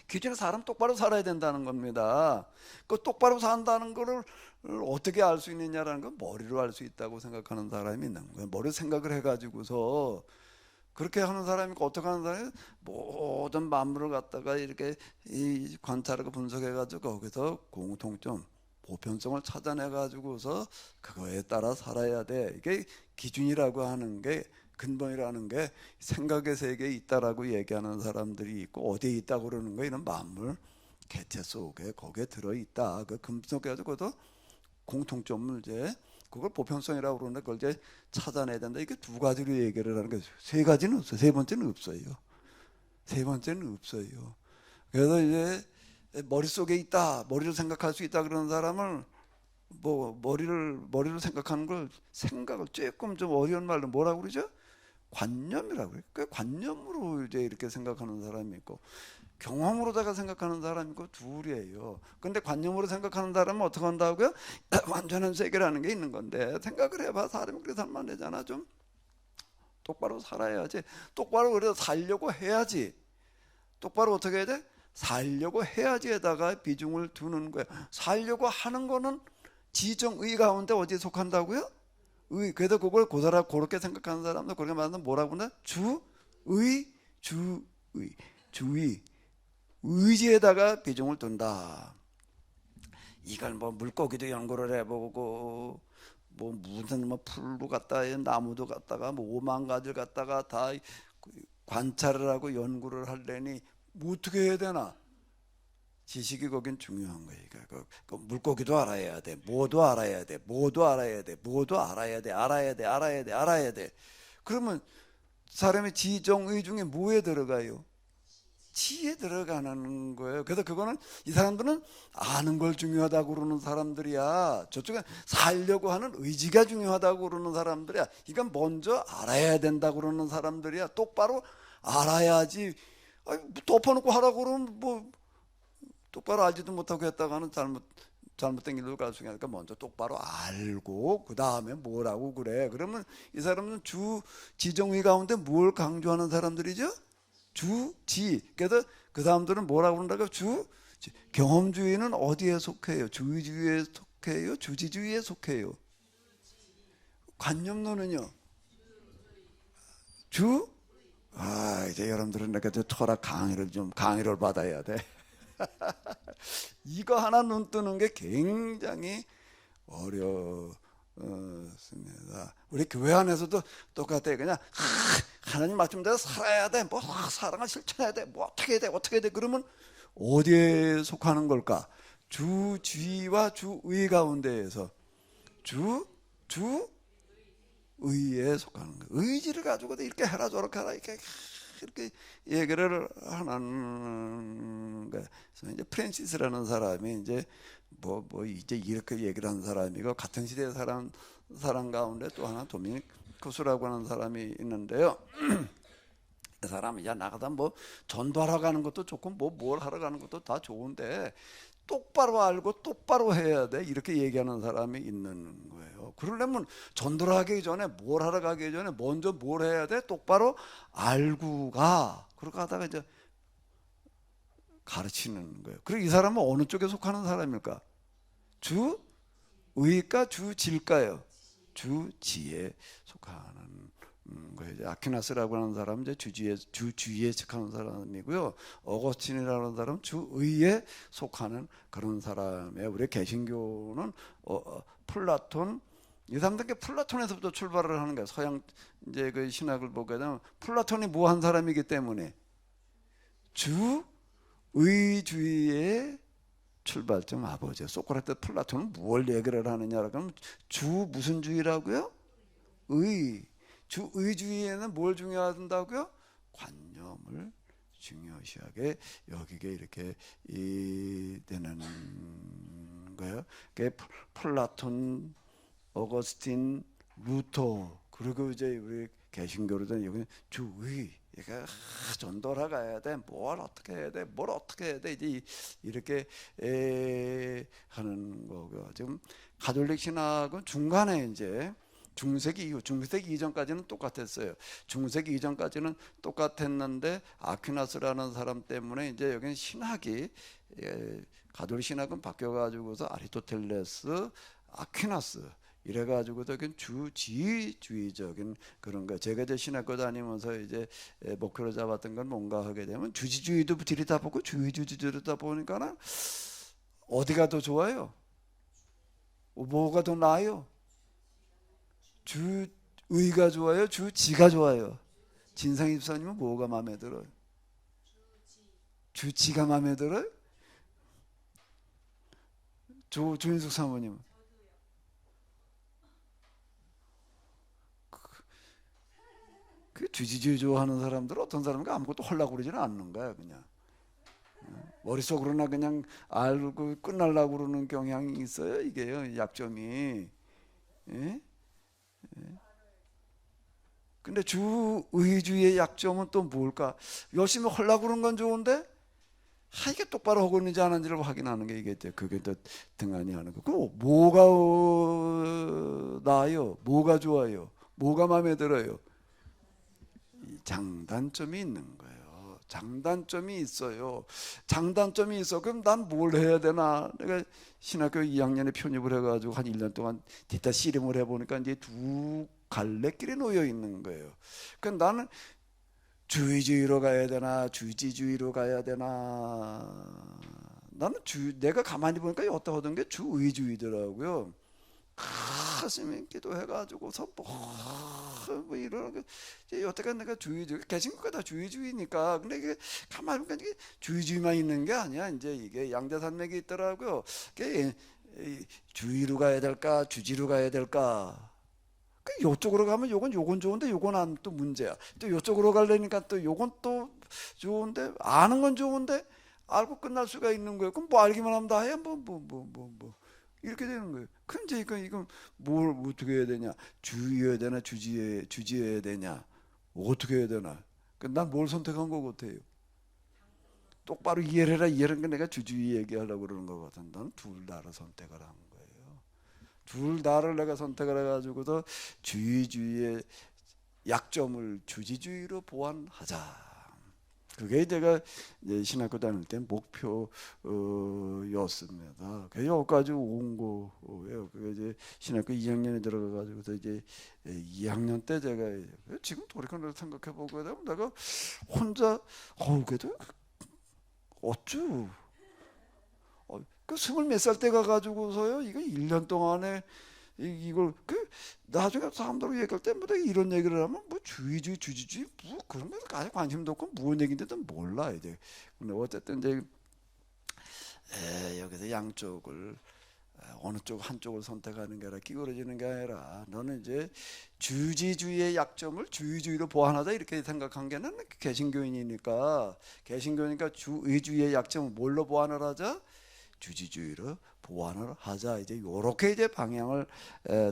기준은 사람 똑바로 살아야 된다는 겁니다. 그 똑바로 산다는 거를 어떻게 알 수 있느냐라는 건 머리로 알 수 있다고 생각하는 사람이 있는 거예요. 머리 생각을 해가지고서 그렇게 하는 사람이 어떻게 하는 사람이 모든 만물을 갖다가 이렇게 관찰하고 분석해가지고 거기서 공통점, 보편성을 찾아내가지고서 그거에 따라 살아야 돼. 이게 기준이라고 하는 게 근본이라는 게 생각의 세계에 있다라고 얘기하는 사람들이 있고 어디에 있다고 그러는 거 이런 만물 개체 속에 거기에 들어있다. 그 분석해가지고 그것도 공통점을 이제 그걸 보편성이라고 그러는데 그걸 이제 찾아내야 된다. 이게 두 가지로 얘기를 하는 게 세 가지는 없어요. 세 번째는 없어요. 세 번째는 없어요. 그래서 이제 머릿속에 있다, 머리로 생각할 수 있다 그러는 사람을 뭐 머리로 생각하는 걸 생각을 조금 좀 어려운 말로 뭐라고 그러죠? 관념이라고 해요. 그 관념으로 이제 이렇게 생각하는 사람이 있고 경험으로다가 생각하는 사람이 있고 둘이에요. 근데 관념으로 생각하는 사람은 어떻게 한다고요? 완전한 세계라는 게 있는 건데 생각을 해봐. 사람이 그렇게 살면 안 되잖아. 좀 똑바로 살아야지. 똑바로 그래서 살려고 해야지. 똑바로 어떻게 해야 돼? 살려고 해야지에다가 비중을 두는 거야. 살려고 하는 거는 지정의 가운데 어디에 속한다고요? 의. 그래서 그걸 그렇게 생각하는 사람들 그렇게 말하면 뭐라고 하나? 주의. 의지에다가 비중을 둔다. 이걸 뭐 물고기도 연구를 해보고 뭐 무슨 뭐 풀도 갖다 나무도 갖다가 뭐 5만 가지를 갖다가 다 관찰을 하고 연구를 하려니 뭐 어떻게 해야 되나? 지식이 거긴 중요한 거예요. 그 물고기도 알아야 돼. 뭐도 알아야 돼. 뭐도 알아야 돼. 뭐도 알아야 돼. 알아야 돼. 그러면 사람의 지정의 중에 뭐에 들어가요? 지에 들어가는 거예요. 그래서 그거는 이 사람들은 아는 걸 중요하다고 그러는 사람들이야. 저쪽에 살려고 하는 의지가 중요하다고 그러는 사람들이야. 이건 먼저 알아야 된다고 그러는 사람들이야. 똑바로 알아야지. 덮어놓고 하라고 그러면 뭐 똑바로 알지도 못하고 했다가는 잘못된 길로 갈 수 있으니까 먼저 똑바로 알고 그 다음에 뭐라고 그래. 그러면 이 사람은 지정의 가운데 뭘 강조하는 사람들이죠? 주지. 그래서 그 사람들은 뭐라고 그런다고? 경험주의는 어디에 속해요? 주의주의에 속해요? 주지주의에 속해요? 관념론은요? 이제 여러분들은 내가 철학 강의를 받아야 돼. 이거 하나 눈 뜨는 게 굉장히 어렵습니다. 우리 교회 안에서도 똑같아요. 그냥 하나님 말씀대로 살아야 돼. 뭐 사랑을 실천해야 돼. 뭐 어떻게 해야 돼. 그러면 어디에 속하는 걸까? 주지와 주의 가운데에서 의에 속하는 거예요. 의지를 가지고도 이렇게 해라 저렇게 해라 이렇게 얘기를 하는 거예요. 그래서 이제 프랜시스라는 사람이 이제 이제 이렇게 얘기를 한 사람이고, 같은 시대 사람 가운데 또 하나 도미니쿠스라고 하는 사람이 있는데요. 그 사람이 야 나가다 뭐 전도하러 가는 것도 좋고 뭘 하러 가는 것도 다 좋은데 똑바로 알고 똑바로 해야 돼, 이렇게 얘기하는 사람이 있는 거예요. 그러려면 전도를 하기 전에, 뭘 하러 가기 전에 먼저 뭘 해야 돼? 똑바로 알고 가. 그러고 하다가 이제 가르치는 거예요. 그리고 이 사람은 어느 쪽에 속하는 사람일까? 주의일까 주지일까요? 주지에 속하는 거예요. 아퀴나스라고 하는 사람은 이제 주주의에 속하는 사람이고요. 어거스틴이라는 사람은 주의에 속하는 그런 사람이에요. 우리 개신교는 플라톤, 이 사람들께 플라톤에서부터 출발을 하는 거예요. 서양 이제 그 신학을 보게 되면 플라톤이 뭐 한 사람이기 때문에 주의주의의 출발점 아버지. 소크라테스, 플라톤은 무엇을 얘기를 하느냐 그러면 주 무슨 주의라고요? 주의주의에는 뭘 중요하다고요? 관념을 중요시하게 여기게 이렇게 되는 거예요. 플라톤, 어거스틴, 루터, 그리고 이제 우리 개신교로는 여기 주의, 그러니까 전도하러 가야 돼, 뭘 어떻게 해야 돼, 뭘 어떻게 해야 돼, 이제 이렇게 하는 거고. 지금 가톨릭 신학은 중간에 이제 중세기 이전까지는 똑같았어요. 중세기 이전까지는 똑같았는데 아퀴나스라는 사람 때문에 이제 여기는 신학이, 가톨릭 신학은 바뀌어가지고서 아리스토텔레스, 아퀴나스 이래가지고도 주지주의적인 그런 거. 제가 이제 신학교 다니면서 이제 목표로 잡았던 건 뭔가 하게 되면 주지주의도 들이다 보고 주의주의도 들이다 보니까는 어디가 더 좋아요? 뭐가 더 나아요? 주의가 좋아요? 주지가 좋아요? 진상희 집사님은 뭐가 마음에 들어요? 주지가 마음에 들어요? 조인숙 사모님은? 그 주지주의 좋아하는 사람들은 어떤 사람인가 아무것도 하려고 그러지는 않는 거야. 그냥 머릿속으로나 그냥 알고 끝날라고 그러는 경향이 있어요. 이게요, 약점이. 예? 근데 주의주의의 약점은 또 뭘까? 열심히 하려고 그러는 건 좋은데 이게 똑바로 하고 있는지 안 하는지를 확인하는 게 이게 그게 또 등한히 하는 거. 그 뭐가 나아요? 뭐가 좋아요? 뭐가 마음에 들어요? 장단점이 있는 거예요. 장단점이 있어요. 장단점이 있어. 그럼 난 뭘 해야 되나? 내가 신학교 2학년에 편입을 해가지고 한 1년 동안 뒤따 씨름을 해보니까 이제 두 갈래길에 놓여 있는 거예요. 그 나는 주의주의로 가야 되나 주지주의로 가야 되나. 나는 내가 가만히 보니까 여태 하던 게 주의주의더라고요. 가슴에 기도해가지고서 뭐 이런 여태까지 내가 주의주의, 개신교가 다 주의주의니까. 근데 이게 가만히 보니까 이게 주의주의만 있는 게 아니야. 이제 이게 양자산맥이 있더라고요. 이게 주의로 가야 될까 주지로 가야 될까. 요쪽으로 가면 요건 좋은데 요건 안 또 문제야. 또 요쪽으로 가려니까 또 요건 또 좋은데, 아는 건 좋은데 알고 끝날 수가 있는 거예요. 그럼 뭐 알기만 하면 다 해? 이렇게 되는 거예요. 그럼 이제 이건 뭘 어떻게 해야 되냐? 주의해야 되나 주지해야 되냐? 어떻게 해야 되나? 난 뭘 선택한 거 같아요? 똑바로 이해를 해라. 이해는 건 내가 주주의 얘기하려고 그러는 거거든. 난 둘 다를 선택을 한 거예요. 둘 다를 내가 선택을 해가지고서 주의주의의 약점을 주지주의로 보완하자. 그게 제가 이제 신학교 다닐 때 목표였습니다. 그래서 여기까지 온 거예요. 그게 이제 신학교 2학년에 들어가가지고서 이제 2학년 때 제가 지금 돌이켜서 생각해 보게 되면 내가 혼자 그래도 어쭈 그 20몇 살 때 가가지고서요, 이거 1년 동안에 이걸 나중에 사람들하고 얘기할 때마다 이런 얘기를 하면 뭐 주의주의 주지주의 뭐 그런 거 아예 관심도 없고 무슨 얘기인지도 몰라 이제. 근데 어쨌든 이제 여기서 양쪽을 어느 쪽 한쪽을 선택하는 게 아니라 기울어지는 게 아니라 너는 이제 주지주의의 약점을 주의주의로 보완하자 이렇게 생각한 게 나는 개신교인이니까 주의주의의 약점을 뭘로 보완을 하자? 주지주의로 보완을 하자. 이제 요렇게 이제 방향을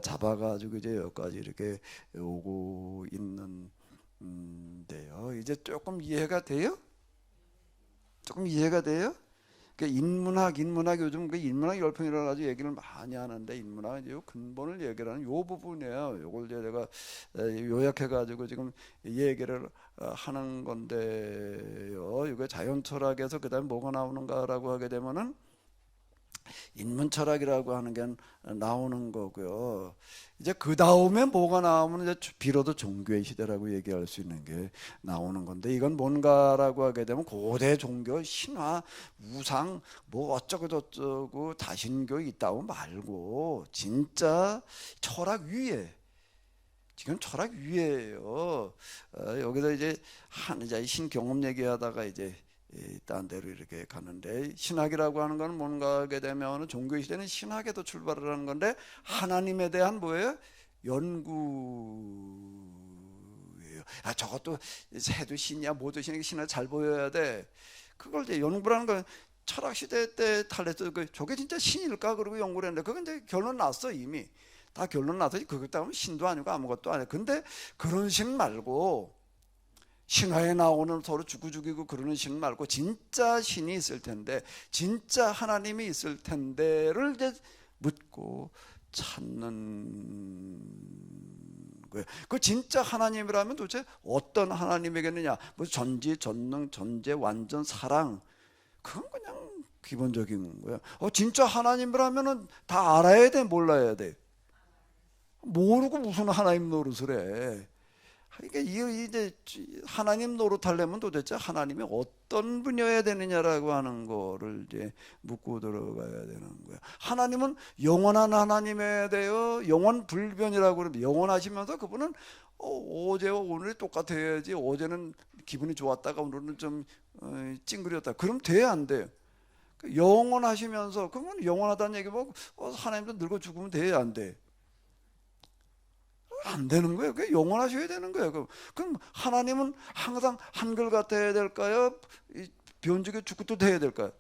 잡아가지고 이제 여기까지 이렇게 오고 있는데요. 이제 조금 이해가 돼요? 조금 이해가 돼요? 인문학 요즘 그 인문학 열풍이라 가지고 얘기를 많이 하는데 인문학 이제 요 근본을 얘기하는 요 부분이에요. 요걸 이제 내가 요약해 가지고 지금 얘기를 하는 건데요. 이거 자연 철학에서 그다음에 뭐가 나오는가라고 하게 되면은 인문 철학이라고 하는 게 나오는 거고요. 이제 그 다음에 뭐가 나오면 이제 비로소 종교의 시대라고 얘기할 수 있는 게 나오는 건데 이건 뭔가라고 하게 되면 고대 종교, 신화, 우상 뭐 어쩌고 저쩌고 다신교 있다고 말고 진짜 철학 위에 지금 철학 위에요. 여기서 이제 한자의 신경험 얘기하다가 이제 딴 데로 이렇게 가는데 신학이라고 하는 건 뭔가 하게 되면 종교 시대는 신학에도 출발을 하는 건데 하나님에 대한 뭐예요? 연구예요. 아 저것도 새도 신이야 뭐도 신이야 신을 잘 보여야 돼. 그걸 이제 연구라는 건 철학 시대 때 탈레스 저게 진짜 신일까 그러고 연구를 했는데 그건 이제 결론 났어 이미 다 결론 나서 그것 때문에 신도 아니고 아무것도 아니야. 근데 그런 신 말고 신화에 나오는 서로 죽이고 그러는 신 말고 진짜 신이 있을 텐데 진짜 하나님이 있을 텐데를 이제 묻고 찾는 거예요. 그 진짜 하나님이라면 도대체 어떤 하나님이겠느냐? 뭐 전지 전능 전제 완전 사랑 그건 그냥 기본적인 거예요. 진짜 하나님이라면은 다 알아야 돼 몰라야 돼? 모르고 무슨 하나님 노릇을 해? 그러니까 이제 하나님 노릇하려면 도대체 하나님이 어떤 분이어야 되느냐라고 하는 거를 이제 묻고 들어가야 되는 거야. 하나님은 영원한 하나님이어야 돼요. 영원 불변이라고 그러면 영원하시면서 그분은 어제와 오늘이 똑같아야지. 어제는 기분이 좋았다가 오늘은 좀 찡그렸다. 그럼 돼야 안 돼요. 영원하시면서 그러면 영원하다는 얘기 뭐 하나님도 늙어 죽으면 돼야 안 돼. 안 되는 거예요. 그게 영원하셔야 되는 거예요. 그럼 하나님은 항상 한결 같아야 될까요? 변죽에 죽고도 돼야 될까요?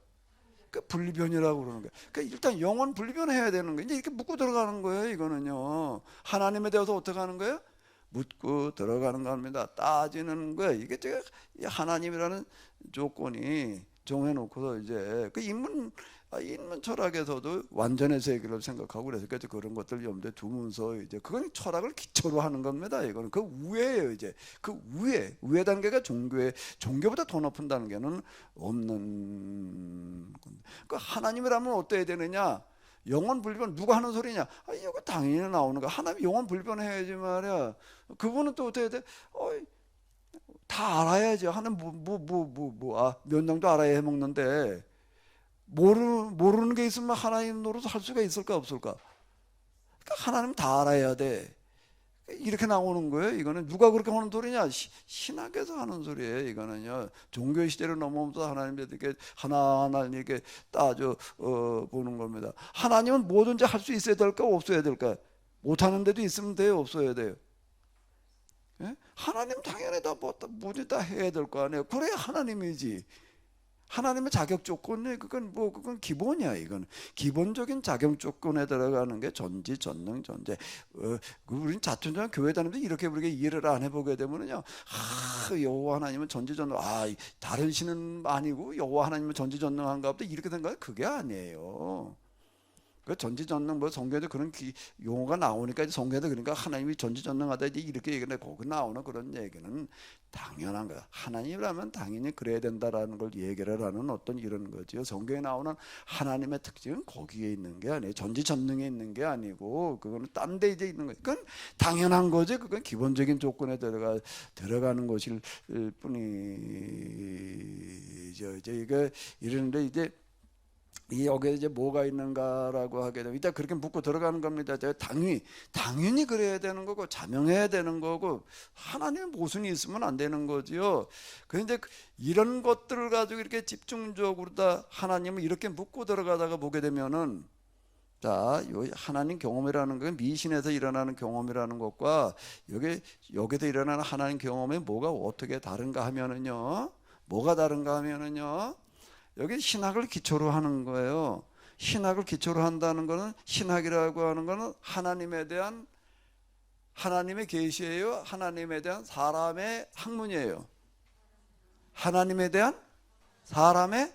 그 분리변이라고 그러는 거예요. 그러니까 일단 영원 분리변해야 되는 거예요. 이제 이렇게 묻고 들어가는 거예요. 이거는요. 하나님에 대해서 어떻게 하는 거예요? 묻고 들어가는 겁니다. 따지는 거예요. 이게 제가 하나님이라는 조건이 정해놓고서 이제 그 인문 철학에서도 완전의 세계를 생각하고 그래서 그런 것들 염두에 두면서 이제 그건 철학을 기초로 하는 겁니다. 이거는 그 위에요. 이제 그 위에 단계가 종교보다 더 높은 단계는 없는 건데. 그 하나님이라면 어때야 되느냐? 영원 불변 누가 하는 소리냐? 이거 당연히 나오는 거. 하나님 영원 불변해야지 말이야. 그분은 또 어떻게 돼? 다 알아야지. 하나님 면장도 알아야 해먹는데. 모르는 게 있으면 하나님 노릇 할 수가 있을까 없을까? 그러니까 하나님 다 알아야 돼. 이렇게 나오는 거예요. 이거는 누가 그렇게 하는 소리냐? 신학에서 하는 소리예요. 이거는요. 종교 시대로 넘어오면서 하나님께 이렇게 하나하나 이렇게 따져 보는 겁니다. 하나님은 뭐든지 할 수 있어야 될까 없어야 될까? 못하는 데도 있으면 돼요, 없어야 돼요. 예? 하나님 당연히 뭐든지 다 해야 될 거 아니에요. 그래야 하나님이지. 하나님의 자격 조건이 그건 기본이야. 이건 기본적인 자격 조건에 들어가는 게 전지 전능 전제. 우리는 자천전 교회 다니면서 이렇게 우리가 이해를 안 해보게 되면은요. 여호와 하나님은 전지 전능. 다른 신은 아니고 여호와 하나님은 전지 전능한가 보다 이렇게 생각해. 그게 아니에요. 그 전지전능 뭐 성경에도 그런 용어가 나오니까 이제 성경에도 그러니까 하나님이 전지전능하다 이렇게 얘기하는데 거기 나오는 그런 얘기는 당연한 거야. 하나님이라면 당연히 그래야 된다라는 걸 얘기를 하는 어떤 이런 거죠. 성경에 나오는 하나님의 특징은 거기에 있는 게 아니에요. 전지전능에 있는 게 아니고 그거는 딴 데 이제 있는 거예요. 그건 당연한 거지. 그건 기본적인 조건에 들어가는 것일 뿐이죠. 이제 이게 이러는데 이제 여기에 이제 뭐가 있는가라고 하게 되면 일단 그렇게 묻고 들어가는 겁니다. 당연히 그래야 되는 거고 자명해야 되는 거고 하나님의 모순이 있으면 안 되는 거지요. 그런데 이런 것들을 가지고 이렇게 집중적으로 다 하나님을 이렇게 묻고 들어가다가 보게 되면은 자, 요 하나님 경험이라는 건 미신에서 일어나는 경험이라는 것과 여기서 일어나는 하나님 경험이 뭐가 어떻게 다른가 하면은요. 뭐가 다른가 하면은요. 여기 신학을 기초로 하는 거예요. 신학을 기초로 한다는 것은 신학이라고 하는 것은 하나님에 대한 하나님의 계시예요. 하나님에 대한 사람의 학문이에요. 하나님에 대한 사람의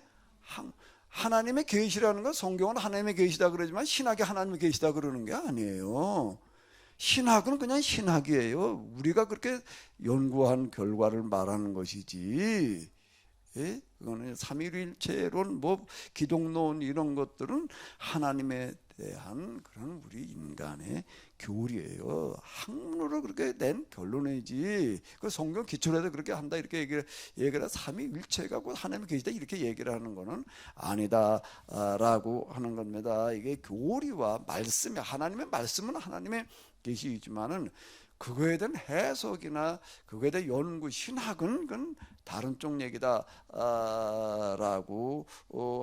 하나님의 계시라는 건 성경은 하나님의 계시다 그러지만 신학이 하나님의 계시다 그러는 게 아니에요. 신학은 그냥 신학이에요. 우리가 그렇게 연구한 결과를 말하는 것이지. 예? 그거는 삼위일체론, 뭐 기독론 이런 것들은 하나님에 대한 그런 우리 인간의 교리예요. 학문으로 그렇게 낸 결론이지. 그 성경 기초로 해서 그렇게 한다 이렇게 얘기를 삼위일체가 곧 하나님의 계시다 이렇게 얘기를 하는 거는 아니다라고 하는 겁니다. 이게 교리와 말씀이 하나님의 말씀은 하나님의 계시이지만은 그거에 대한 해석이나 그거에 대한 연구 신학은 그건 다른 쪽 얘기다라고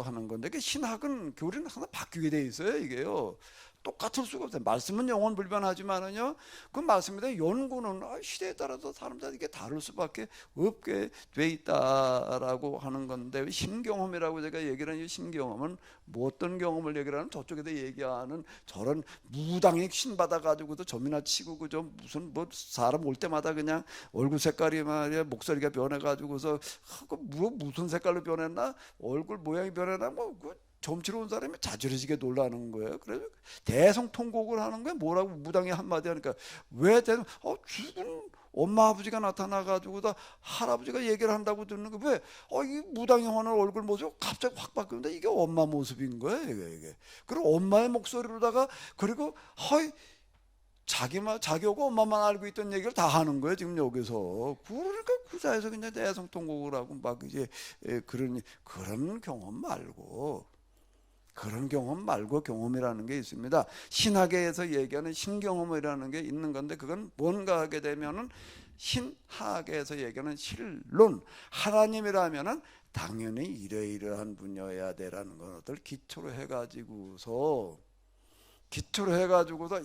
하는 건데 그 신학은 교리는 항상 바뀌게 돼 있어요. 이게요. 똑같을 수가 없어요. 말씀은 영원 불변하지만은요, 그 말씀에 대한 연구는 시대에 따라서 사람들이 이게 다를 수밖에 없게 돼 있다라고 하는 건데 신경험이라고 제가 얘기를 하는 이 신경험은 뭐 어떤 경험을 얘기를 하는 저쪽에서 얘기하는 저런 무당이 신 받아 가지고도 점이나 치고 그저 무슨 뭐 사람 올 때마다 그냥 얼굴 색깔이 말이야 목소리가 변해 가지고서 무슨 색깔로 변했나 얼굴 모양이 변했나 뭐 점치러 온 사람이 자지러지게 놀라는 거예요. 그래서 대성통곡을 하는 거예요. 뭐라고 무당이 한마디 하니까 왜 죽은 엄마 아버지가 나타나가지고 다 할아버지가 얘기를 한다고 듣는 거 왜? 이 무당이 하는 얼굴 모습이 갑자기 확 바뀌는데 이게 엄마 모습인 거예요. 이게. 그리고 엄마의 목소리로다가 그리고 자기하고 엄마만 알고 있던 얘기를 다 하는 거예요. 지금 여기서. 그러니까 그 자에서 그냥 대성통곡을 하고 막 이제 그런 경험 말고. 그런 경험 말고 경험이라는 게 있습니다. 신학에서 얘기하는 신경험이라는 게 있는 건데 그건 뭔가 하게 되면은 신학에서 얘기하는 실론 하나님이라면은 당연히 이러이러한 분야여야 되라는 것을 기초로 해가지고서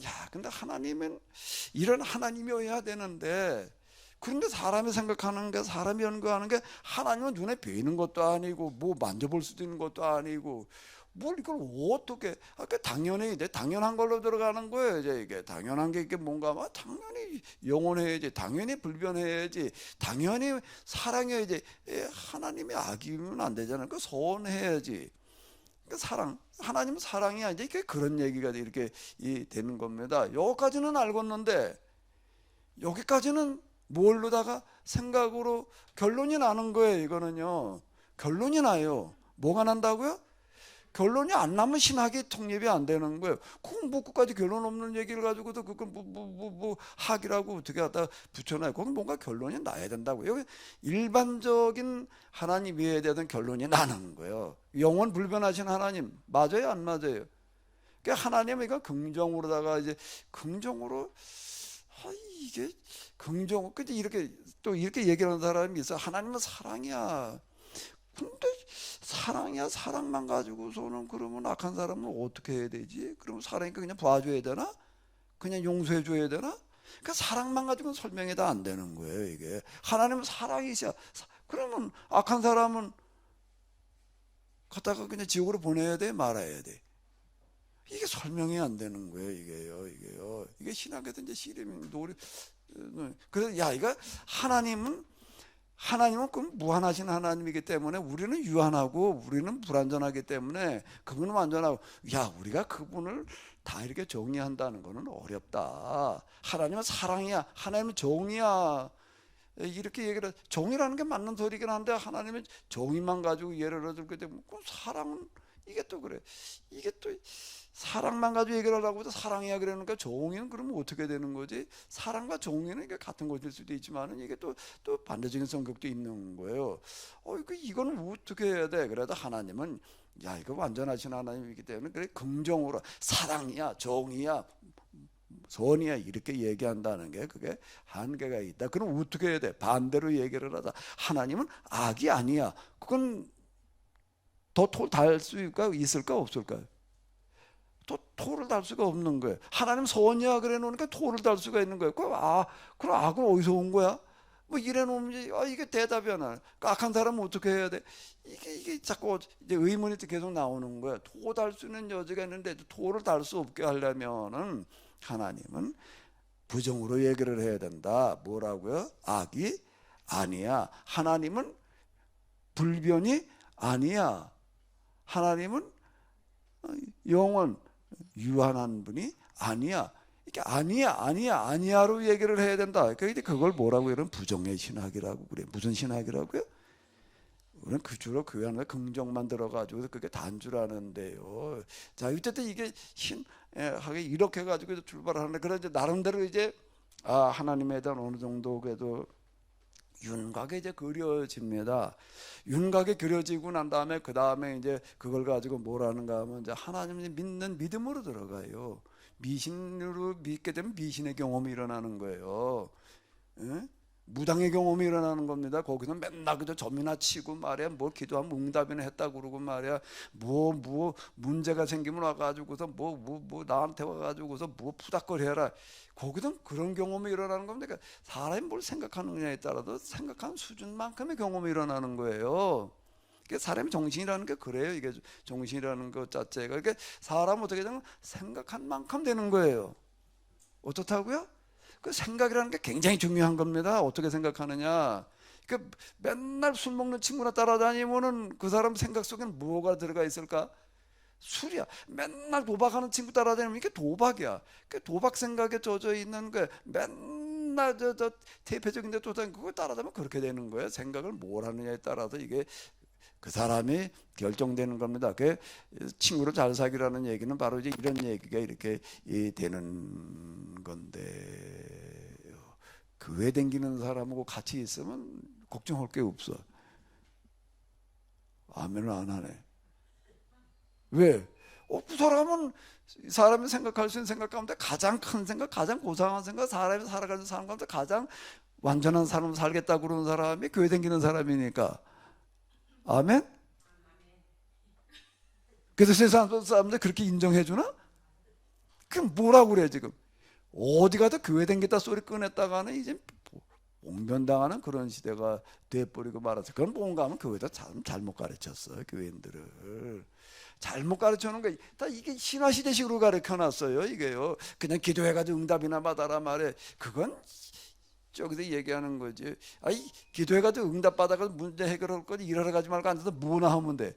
야 근데 하나님은 이런 하나님이어야 되는데 그런데 사람이 생각하는 게 사람이 연구하는 게 하나님은 눈에 보이는 것도 아니고 뭐 만져볼 수도 있는 것도 아니고 뭘 이걸 어떻게 당연히 당연한 걸로 들어가는 거예요. 이제 이게 당연한 게 이게 뭔가 당연히 영원해야지, 당연히 불변해야지, 당연히 사랑해야지. 하나님이 악이면 안 되잖아요. 그 선해야지. 그 사랑, 하나님은 사랑이야. 이제 그런 얘기가 이렇게 되는 겁니다. 여기까지는 알겠는데 여기까지는 뭘로다가 생각으로 결론이 나는 거예요. 이거는요. 결론이 나요. 뭐가 난다고요? 결론이 안 나면 신학이 통립이 안 되는 거예요. 뭐 끝까지 결론 없는 얘기를 가지고도 그걸 뭐 학이라고 어떻게 하다 붙여놔요. 거기 뭔가 결론이 나야 된다고요. 여기 일반적인 하나님에 대한 결론이 나는 거예요. 영원 불변하신 하나님 맞아요, 안 맞아요? 그러니까 하나님이 긍정으로다가 이제 긍정으로 이게 긍정 근데 이렇게 또 이렇게 얘기하는 사람이 있어. 하나님은 사랑이야. 근데 사랑이야 사랑만 가지고서는 그러면 악한 사람은 어떻게 해야 되지? 그러면 사랑이니까 그냥 봐줘야 되나? 그냥 용서해 줘야 되나? 그러니까 사랑만 가지고는 설명이 다 안 되는 거예요. 이게 하나님은 사랑이셔. 그러면 악한 사람은 갖다가 그냥 지옥으로 보내야 돼 말아야 돼. 이게 설명이 안 되는 거예요. 이게요. 이게 신학에서 이제 씨름이 노래. 그래서 이거 하나님은 그 무한하신 하나님이기 때문에 우리는 유한하고 우리는 불완전하기 때문에 그분은 완전하고 우리가 그분을 다 이렇게 정의한다는 것은 어렵다. 하나님은 사랑이야. 하나님은 정의야. 이렇게 얘기를 정의라는 게 맞는 소리긴 한데 하나님은 정의만 가지고 예를 들게 되면 그 사랑은 이게 또 그래. 이게 또 사랑만 가지고 얘기를 하라고 해서 사랑이야 그러니까 정의는 그러면 어떻게 되는 거지? 사랑과 정의는 이게 같은 것일 수도 있지만은 이게 또 반대적인 성격도 있는 거예요. 이거는 어떻게 해야 돼? 그래도 하나님은 이거 완전하신 하나님이기 때문에 그래 긍정으로 사랑이야, 정의야, 선이야 이렇게 얘기한다는 게 그게 한계가 있다. 그럼 어떻게 해야 돼? 반대로 얘기를 하자. 하나님은 악이 아니야. 그건 더 달 수가 있을까 없을까요? 또 토를 달 수가 없는 거예요. 하나님 선이야 그래 놓으니까 토를 달 수가 있는 거예요. 그럼 악은 어디서 온 거야? 뭐 이래 놓으면 이게 대답이 안 나. 악한 사람은 어떻게 해야 돼? 이게 자꾸 이제 의문이 계속 나오는 거예요. 토 달 수 있는 여지가 있는데 토를 달 수 없게 하려면은 하나님은 부정으로 얘기를 해야 된다. 뭐라고요? 악이 아니야. 하나님은 불변이 아니야. 하나님은 영원 유한한 분이 아니야. 이게 아니야로 얘기를 해야 된다. 그러니까 그걸 뭐라고 이런 부정의 신학이라고 그래. 무슨 신학이라고요? 우리는 그주로 교회 안에 긍정만 들어가지고 그게 단주라는데요. 자, 어쨌든 이게 신하게 이렇게 해가지고 출발하는데, 그런데 나름대로 이제 하나님에 대한 어느 정도 그래도 윤곽에 이제 그려집니다. 윤곽에 그려지고 난 다음에 그 다음에 이제 그걸 가지고 뭐라는가 하면 이제 하나님을 믿는 믿음으로 들어가요. 미신으로 믿게 되면 미신의 경험이 일어나는 거예요. 예? 무당의 경험이 일어나는 겁니다. 거기서 맨날 그저 점이나 치고 말이야, 뭐 기도하면 응답이나 했다고 그러고 말이야, 뭐 문제가 생기면 와가지고서 뭐 나한테 와가지고서 뭐 푸닥거리 해라. 거기서 그런 경험이 일어나는 겁니다. 그러니까 사람이 뭘 생각하느냐에 따라서 생각하는 수준만큼의 경험이 일어나는 거예요. 사람의 정신이라는 게 그래요. 이게 정신이라는 것 자체가, 이게 사람 어떻게 되면 생각한 만큼 되는 거예요. 어떻다고요? 그 생각이라는 게 굉장히 중요한 겁니다. 어떻게 생각하느냐. 그 맨날 술 먹는 친구나 따라다니면은 그 사람 생각 속에는 뭐가 들어가 있을까? 술이야. 맨날 도박하는 친구 따라다니면 이게 도박이야. 그 도박 생각에 젖어 있는 거 맨날 저 대표적인데 또 그거 따라다니면 그렇게 되는 거예요. 생각을 뭘 하느냐에 따라서 이게 그 사람이 결정되는 겁니다. 그 친구를 잘 사귀라는 얘기는 바로 이제 이런 얘기가 이렇게 되는 건데, 교회 댕기는 사람하고 같이 있으면 걱정할 게 없어. 아멘을 안 하네. 왜? 그 사람은 사람이 생각할 수 있는 생각 가운데 가장 큰 생각, 가장 고상한 생각, 사람이 살아가는 사람 가운데 가장 완전한 삶을 살겠다고 그러는 사람이 교회 댕기는 사람이니까. 아멘? 그래서 세상 사람들 그렇게 인정해 주나? 그럼 뭐라고 그래 지금? 어디 가도 교회 댕겼다 소리 꺼냈다가는 이제 옹변당하는 그런 시대가 돼버리고 말아서, 그건 뭔가 하면 교회다 잘못 가르쳤어. 교인들을 잘못 가르쳐놓은 거, 다 이게 신화시대식으로 가르쳐놨어요. 이게요, 그냥 기도해가지고 응답이나 받아라 말해. 그건 저기서 얘기하는 거지. 기도해가지고 응답 받아가 문제 해결할 거지, 일하러 가지 말고 앉아서 뭐나 하면 돼.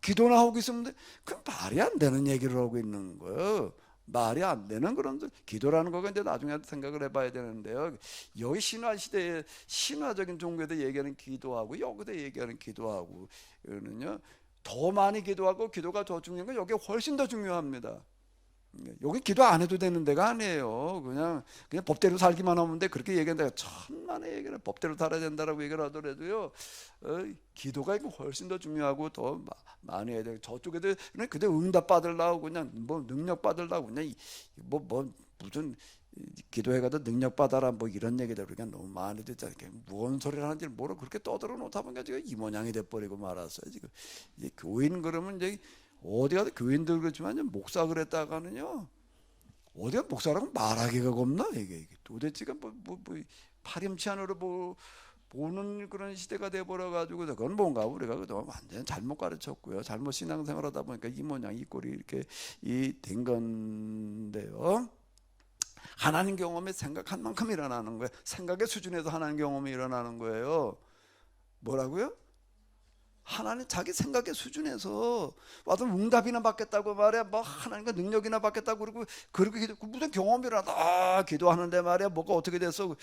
기도나 하고 있으면 돼. 그건 말이 안 되는 얘기를 하고 있는 거예요. 말이 안 되는 그런 기도라는 거가 이제 나중에 생각을 해봐야 되는데요. 여기 신화 시대에 신화적인 종교에서 얘기하는 기도하고 여기서 얘기하는 기도하고는요, 더 많이 기도하고 기도가 더 중요한 건 여기 훨씬 더 중요합니다. 여기 기도 안 해도 되는 데가 아니에요. 그냥 법대로 살기만 하면 돼. 그렇게 얘기한다. 천만의 얘기를 법대로 살아야 된다라고 얘기를 하더라도요, 기도가 이거 훨씬 더 중요하고 더 많이 해야 돼. 저쪽에도 그냥 응답 받으려고 그냥 뭐 능력 받으려고 그냥 무슨 기도해가도 능력 받아라 뭐 이런 얘기들 그냥 너무 많이 듣잖아요. 무슨 소리를 하는지 모르고 그렇게 떠들어 놓다 보니까 지금 이 모양이 돼버리고 말았어요. 지금 이제 교인 그러면 이제 어디 가도 교인들 그렇지만 목사 그랬다가는요, 어디가 목사라고 말하기가 겁나. 이게 도대체가 파렴치 않으로 보는 그런 시대가 돼버려 가지고, 그건 뭔가 우리가 그동안 완전 잘못 가르쳤고요, 잘못 신앙생활하다 보니까 이 모양 이 꼴이 이렇게 된 건데요. 하나님 경험이 생각한 만큼 일어나는 거예요. 생각의 수준에서 하나님 경험이 일어나는 거예요. 뭐라고요? 하나님 자기 생각의 수준에서 와도 응답이나 받겠다고 말이야, 뭐 하나님과 능력이나 받겠다고 그러고 그렇게 무슨 경험이라도 기도하는데 말이야, 뭐가 어떻게 됐어?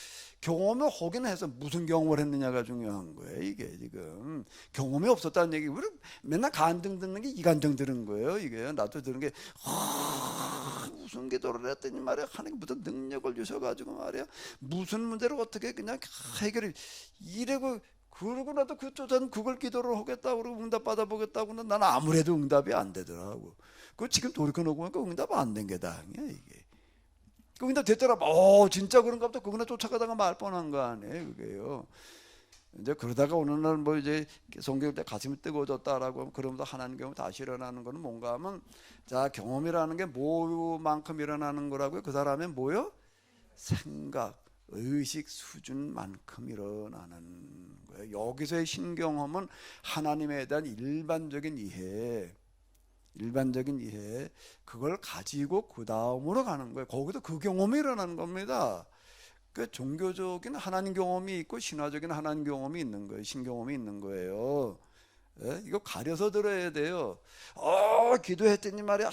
경험을 하긴 해서 무슨 경험을 했느냐가 중요한 거예요. 이게 지금 경험이 없었다는 얘기. 우리 맨날 간증 듣는 게 이간증 들은 거예요. 이게 나도 들은 게 무슨 기도를 했더니 말이야, 하나님 무슨 능력을 주셔가지고 말이야, 무슨 문제를 어떻게 그냥 해결이 이래고. 그러고 나도 그쪽은 그걸 기도를 하겠다고 그러고 응답 받아보겠다고는 나는 아무래도 응답이 안 되더라고. 그 지금 돌이켜놓고 보니까 응답 안 된 게 다행이야 이게. 그 응답 됐더라. 진짜 그런가 보다. 그거나 쫓아가다가 말 뻔한 거 아니에요 그게요. 이제 그러다가 어느 날 뭐 이제 성경 때 가슴이 뜨거워졌다라고 하면 그러면서 하나님 경험 다시 일어나는 거는 뭔가 하면 자 경험이라는 게 뭐만큼 일어나는 거라고요? 그 사람의 뭐요? 생각, 의식 수준만큼 일어나는 거예요. 여기서의 신경험은 하나님에 대한 일반적인 이해 그걸 가지고 그 다음으로 가는 거예요. 거기도 그 경험이 일어나는 겁니다. 그 종교적인 하나님 경험이 있고 신화적인 하나님 경험이 있는 거예요. 신경험이 있는 거예요. 예? 이거 가려서 들어야 돼요. 기도했더니 말이야.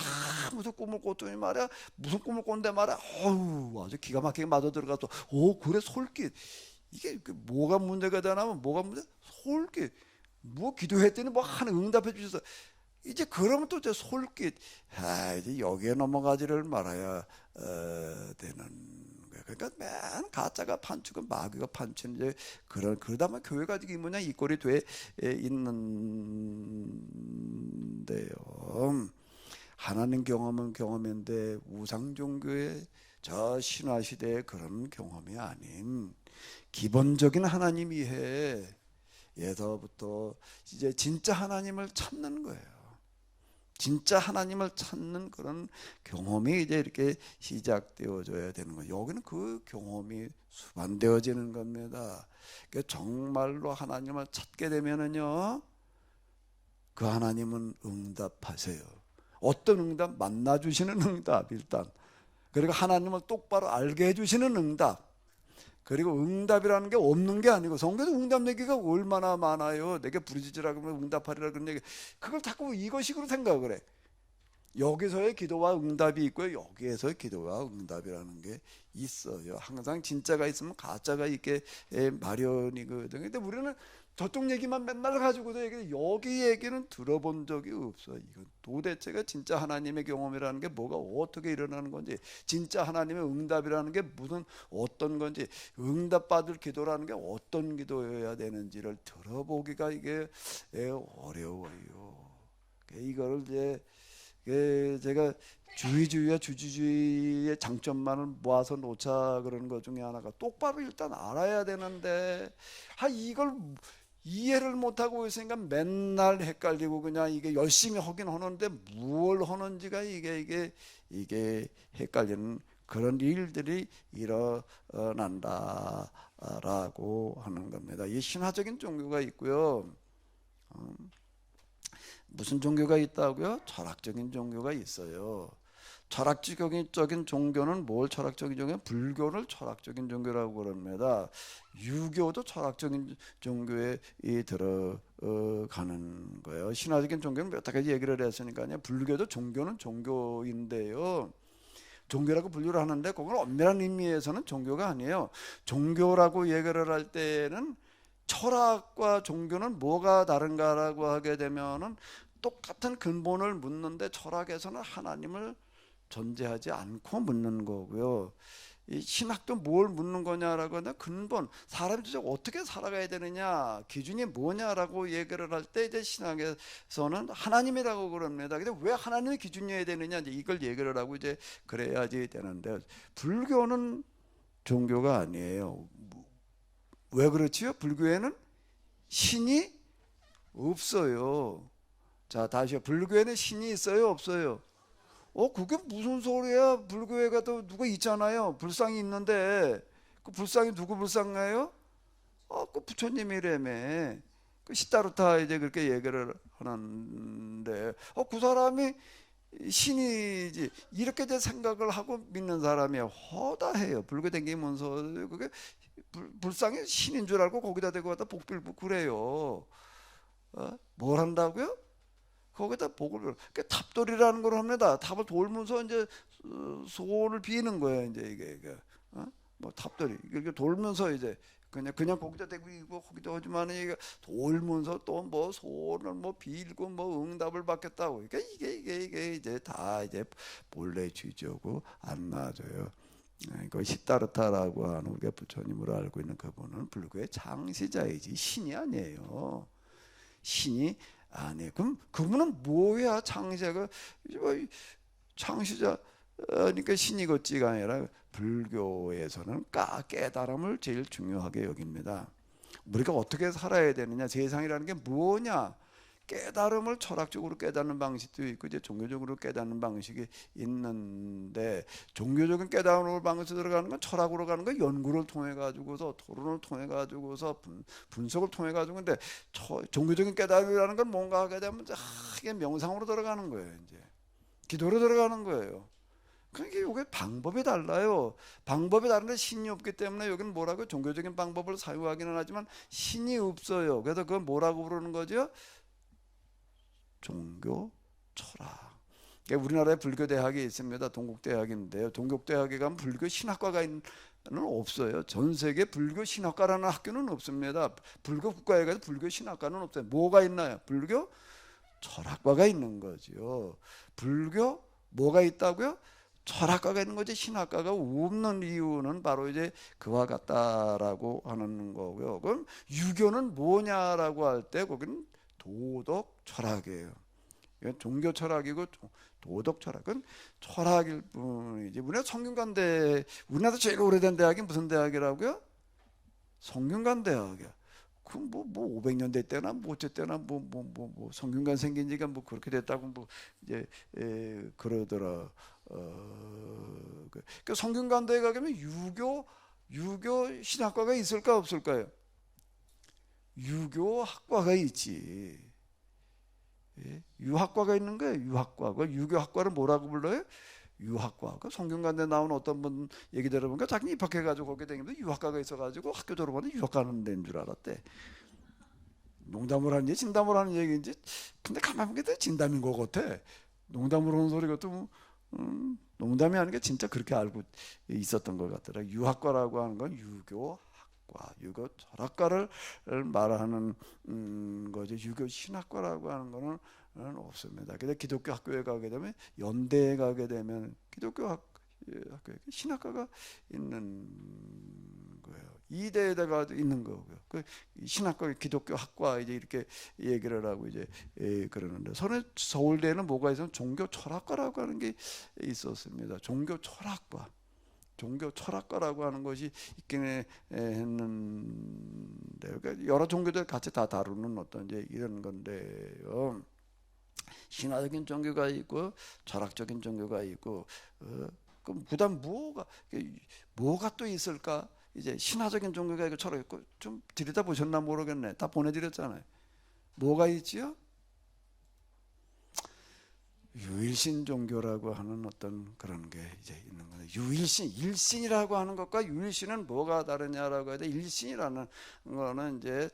무슨 꿈을 꿨더니 말이야. 무슨 꿈을 꿨는데 말이야. 아주 기가 막히게 맞아 들어가서. 그래 솔깃. 이게 뭐가 문제가 되냐면 뭐가 문제? 솔깃. 뭐 기도했더니 뭐 하나 응답해 주셔서. 이제 그러면 또 이제 솔깃. 이제 여기에 넘어가지를 말아야 되는 거야. 그러니까 맨 가짜가 판치고 마귀가 판치는 이제 그러다 보면 교회가 이게 뭐냐 이 꼴이 돼 있는데요. 하나님 경험은 경험인데 우상 종교의 저 신화 시대의 그런 경험이 아닌 기본적인 하나님 이해에서부터 이제 진짜 하나님을 찾는 거예요. 진짜 하나님을 찾는 그런 경험이 이제 이렇게 시작되어져야 되는 거예요. 여기는 그 경험이 수반되어지는 겁니다. 그러니까 정말로 하나님을 찾게 되면은요, 그 하나님은 응답하세요. 어떤 응답? 만나주시는 응답 일단. 그리고 하나님을 똑바로 알게 해주시는 응답. 그리고 응답이라는 게 없는 게 아니고 성경에도 응답 얘기가 얼마나 많아요. 내게 부르짖으라 그러면 응답하리라 그런 얘기. 그걸 자꾸 이것식으로 생각을 해. 여기서의 기도와 응답이 있고요. 여기에서의 기도와 응답이라는 게 있어요. 항상 진짜가 있으면 가짜가 있게 마련이거든요. 근데 우리는 저쪽 얘기만 맨날 가지고서 여기 얘기는 들어본 적이 없어요. 이건 도대체가 진짜 하나님의 경험이라는 게 뭐가 어떻게 일어나는 건지, 진짜 하나님의 응답이라는 게 무슨 어떤 건지, 응답받을 기도라는 게 어떤 기도여야 되는지를 들어보기가 이게 어려워요. 이거를 이제 제가 주의주의와 주지주의의 장점만을 모아서 놓자 그러는 것 중에 하나가 똑바로 일단 알아야 되는데 이걸 이해를 못하고 있으니까 맨날 헷갈리고 그냥 이게 열심히 하긴 하는데 뭘 하는지가 이게 헷갈리는 그런 일들이 일어난다라고 하는 겁니다. 이 신화적인 종교가 있고요. 무슨 종교가 있다고요? 철학적인 종교가 있어요. 철학적인 종교는 뭘 철학적인 종교는 불교를 철학적인 종교라고 그럽니다. 유교도 철학적인 종교에 들어가는 거예요. 신화적인 종교는 몇 가지 얘기를 했으니까요. 불교도 종교는 종교인데요. 종교라고 분류를 하는데 그건 엄밀한 의미에서는 종교가 아니에요. 종교라고 얘기를 할 때는 철학과 종교는 뭐가 다른가라고 하게 되면은 똑같은 근본을 묻는데 철학에서는 하나님을 존재하지 않고 묻는 거고요. 이 신학도 뭘 묻는 거냐라고 하면 근본, 사람이 도대체 어떻게 살아가야 되느냐, 기준이 뭐냐라고 얘기를 할 때 이제 신학에서는 하나님이라고 그럽니다. 근데 왜 하나님이 기준이어야 되느냐, 이제 이걸 얘기를 하고 이제 그래야지 되는데 불교는 종교가 아니에요. 왜 그렇지요? 불교에는 신이 없어요. 자, 다시요. 불교에는 신이 있어요, 없어요? 그게 무슨 소리야? 불교에 가도 누가 있잖아요. 불상이 있는데 그 불상이 누구 불상이에요? 그 부처님이라며. 그 시타르타 이제 그렇게 얘기를 하는데 그 사람이 신이지 이렇게 이제 생각을 하고 믿는 사람이 허다해요. 불교 댕기면서 그게 불상이 신인 줄 알고 거기다 대고 갖다 복 빌고 그래요. 뭘 한다고요? 거기다 복을 빌어. 탑돌이라는 걸 합니다. 탑을 돌면서 이제 소원을 비는 거예요. 이제 이게 뭐 탑돌이 이렇게 돌면서 이제 그냥 거기다 대고 이거 거기다 하지만 이게 돌면서 또 뭐 소원을 뭐 빌고 뭐 응답을 받겠다고. 그러니까 이게 이제 다 이제 본래 취지고 안 맞아요. 그 시타르타라고 하는 우리가 부처님으로 알고 있는 그분은 불교의 창시자이지 신이 아니에요. 신이 아니에요. 그럼 그분은 뭐야? 창시자가 창시자 그러니까 신이겠지가 아니라 불교에서는 깨달음을 제일 중요하게 여깁니다. 우리가 어떻게 살아야 되느냐, 세상이라는 게 뭐냐, 깨달음을 철학적으로 깨닫는 방식도 있고 이제 종교적으로 깨닫는 방식이 있는데, 종교적인 깨달음을 방식으로 들어가는 건 철학으로 가는 건 연구를 통해 가지고서, 토론을 통해 가지고서, 분석을 통해 가지고. 근데 종교적인 깨달음이라는 건 뭔가 하게 되면 이게 명상으로 들어가는 거예요. 이제 기도로 들어가는 거예요. 그러니까 이게 방법이 달라요. 방법이 다른데 신이 없기 때문에 여기는 뭐라고, 종교적인 방법을 사용하기는 하지만 신이 없어요. 그래서 그건 뭐라고 부르는 거죠? 종교 철학. 그러니까 우리나라에 불교 대학이 있습니다. 동국대학인데요. 동국대학에 가면 불교 신학과가 없어요. 전 세계 불교 신학과라는 학교는 없습니다. 불교 국가에 가서 불교 신학과는 없어요. 뭐가 있나요? 불교 철학과가 있는 거죠. 불교 뭐가 있다고요? 철학과가 있는 거지. 신학과가 없는 이유는 바로 이제 그와 같다라고 하는 거고요. 그럼 유교는 뭐냐라고 할 때 거기는 도덕 철학이에요. 이건 종교 철학이고 도덕 철학은 철학일 뿐이지. 우리나라 성균관대, 우리나라 제일 오래된 대학이 무슨 대학이라고요? 성균관대학이야. 그 뭐 500년대 때나 뭐 어쨌거나 뭐 성균관 생긴 지가 뭐 그렇게 됐다고 뭐 이제 그러더라. 그 성균관대에 가면 유교 신학과가 있을까 없을까요? 유교 학과가 있지. 예? 유학과가 있는 거예요. 유학과. 그 유교 학과를 뭐라고 불러요? 유학과. 그 성균관대 나온 어떤 분 얘기 들어보니까 자기 입학해가지고 거기에 다니면서 유학과가 있어가지고 학교 졸업하는데 유학 가는 데인 줄 알았대. 농담을 하는지 진담을 하는 얘기인지. 근데 가만히 보니까 진담인 것 같아. 농담으로 하는 소리 같으면 농담이 아니라 진짜 그렇게 알고 있었던 것 같더라. 유학과라고 하는 건 유교 유교 철학과를 말하는 거죠. 유교 신학과라고 하는 거는 없습니다. 근데 기독교 학교에 가게 되면, 연대에 가게 되면 기독교 학교에 신학과가 있는 거예요. 이대에다가 있는 거고요. 그 신학과, 기독교 학과 이제 이렇게 얘기를 하고 이제 그러는데, 서울대에는 뭐가 있으면 종교 철학과라고 하는 게 있었습니다. 종교 철학과. 종교 철학과라고 하는 것이 있기는 했는데, 그러니까 여러 종교들 같이 다 다루는 어떤 이제 이런 건데요. 신화적인 종교가 있고 철학적인 종교가 있고, 그럼 그다음 뭐가 또 있을까? 이제 신화적인 종교가 있고 철학 있고, 좀 들여다 보셨나 모르겠네. 다 보내드렸잖아요. 뭐가 있지요? 유일신 종교라고 하는 어떤 그런 게 이제 있는 거예요. 유일신, 일신이라고 하는 것과 유일신은 뭐가 다르냐라고 해야 돼. 일신이라는 거는 이제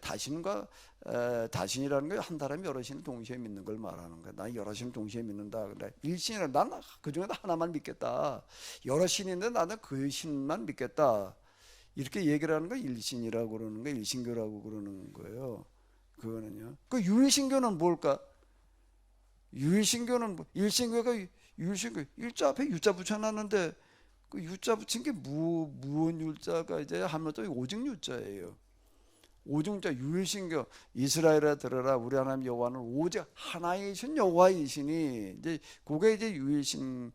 다신이라는 게 한 사람이 여러 신을 동시에 믿는 걸 말하는 거야. 난 여러 신을 동시에 믿는다. 근데 일신이란, 난 그 중에도 하나만 믿겠다. 여러 신인데 나는 그 신만 믿겠다. 이렇게 얘기를 하는 거 일신이라고 그러는 거예요. 일신교라고 그러는 거예요. 그거는요. 그 유일신교는 뭘까? 유일신교는 일신교가 유일신교, 일자 앞에 유자 붙여놨는데 그 유자 붙인 게 무언 유자가 이제 하면 또 오직 유자예요. 오중자 유일신교. 이스라엘아 들으라, 우리 하나님 여호와는 오직 하나이신 여호와이시니, 이제 그게 이제 유일신을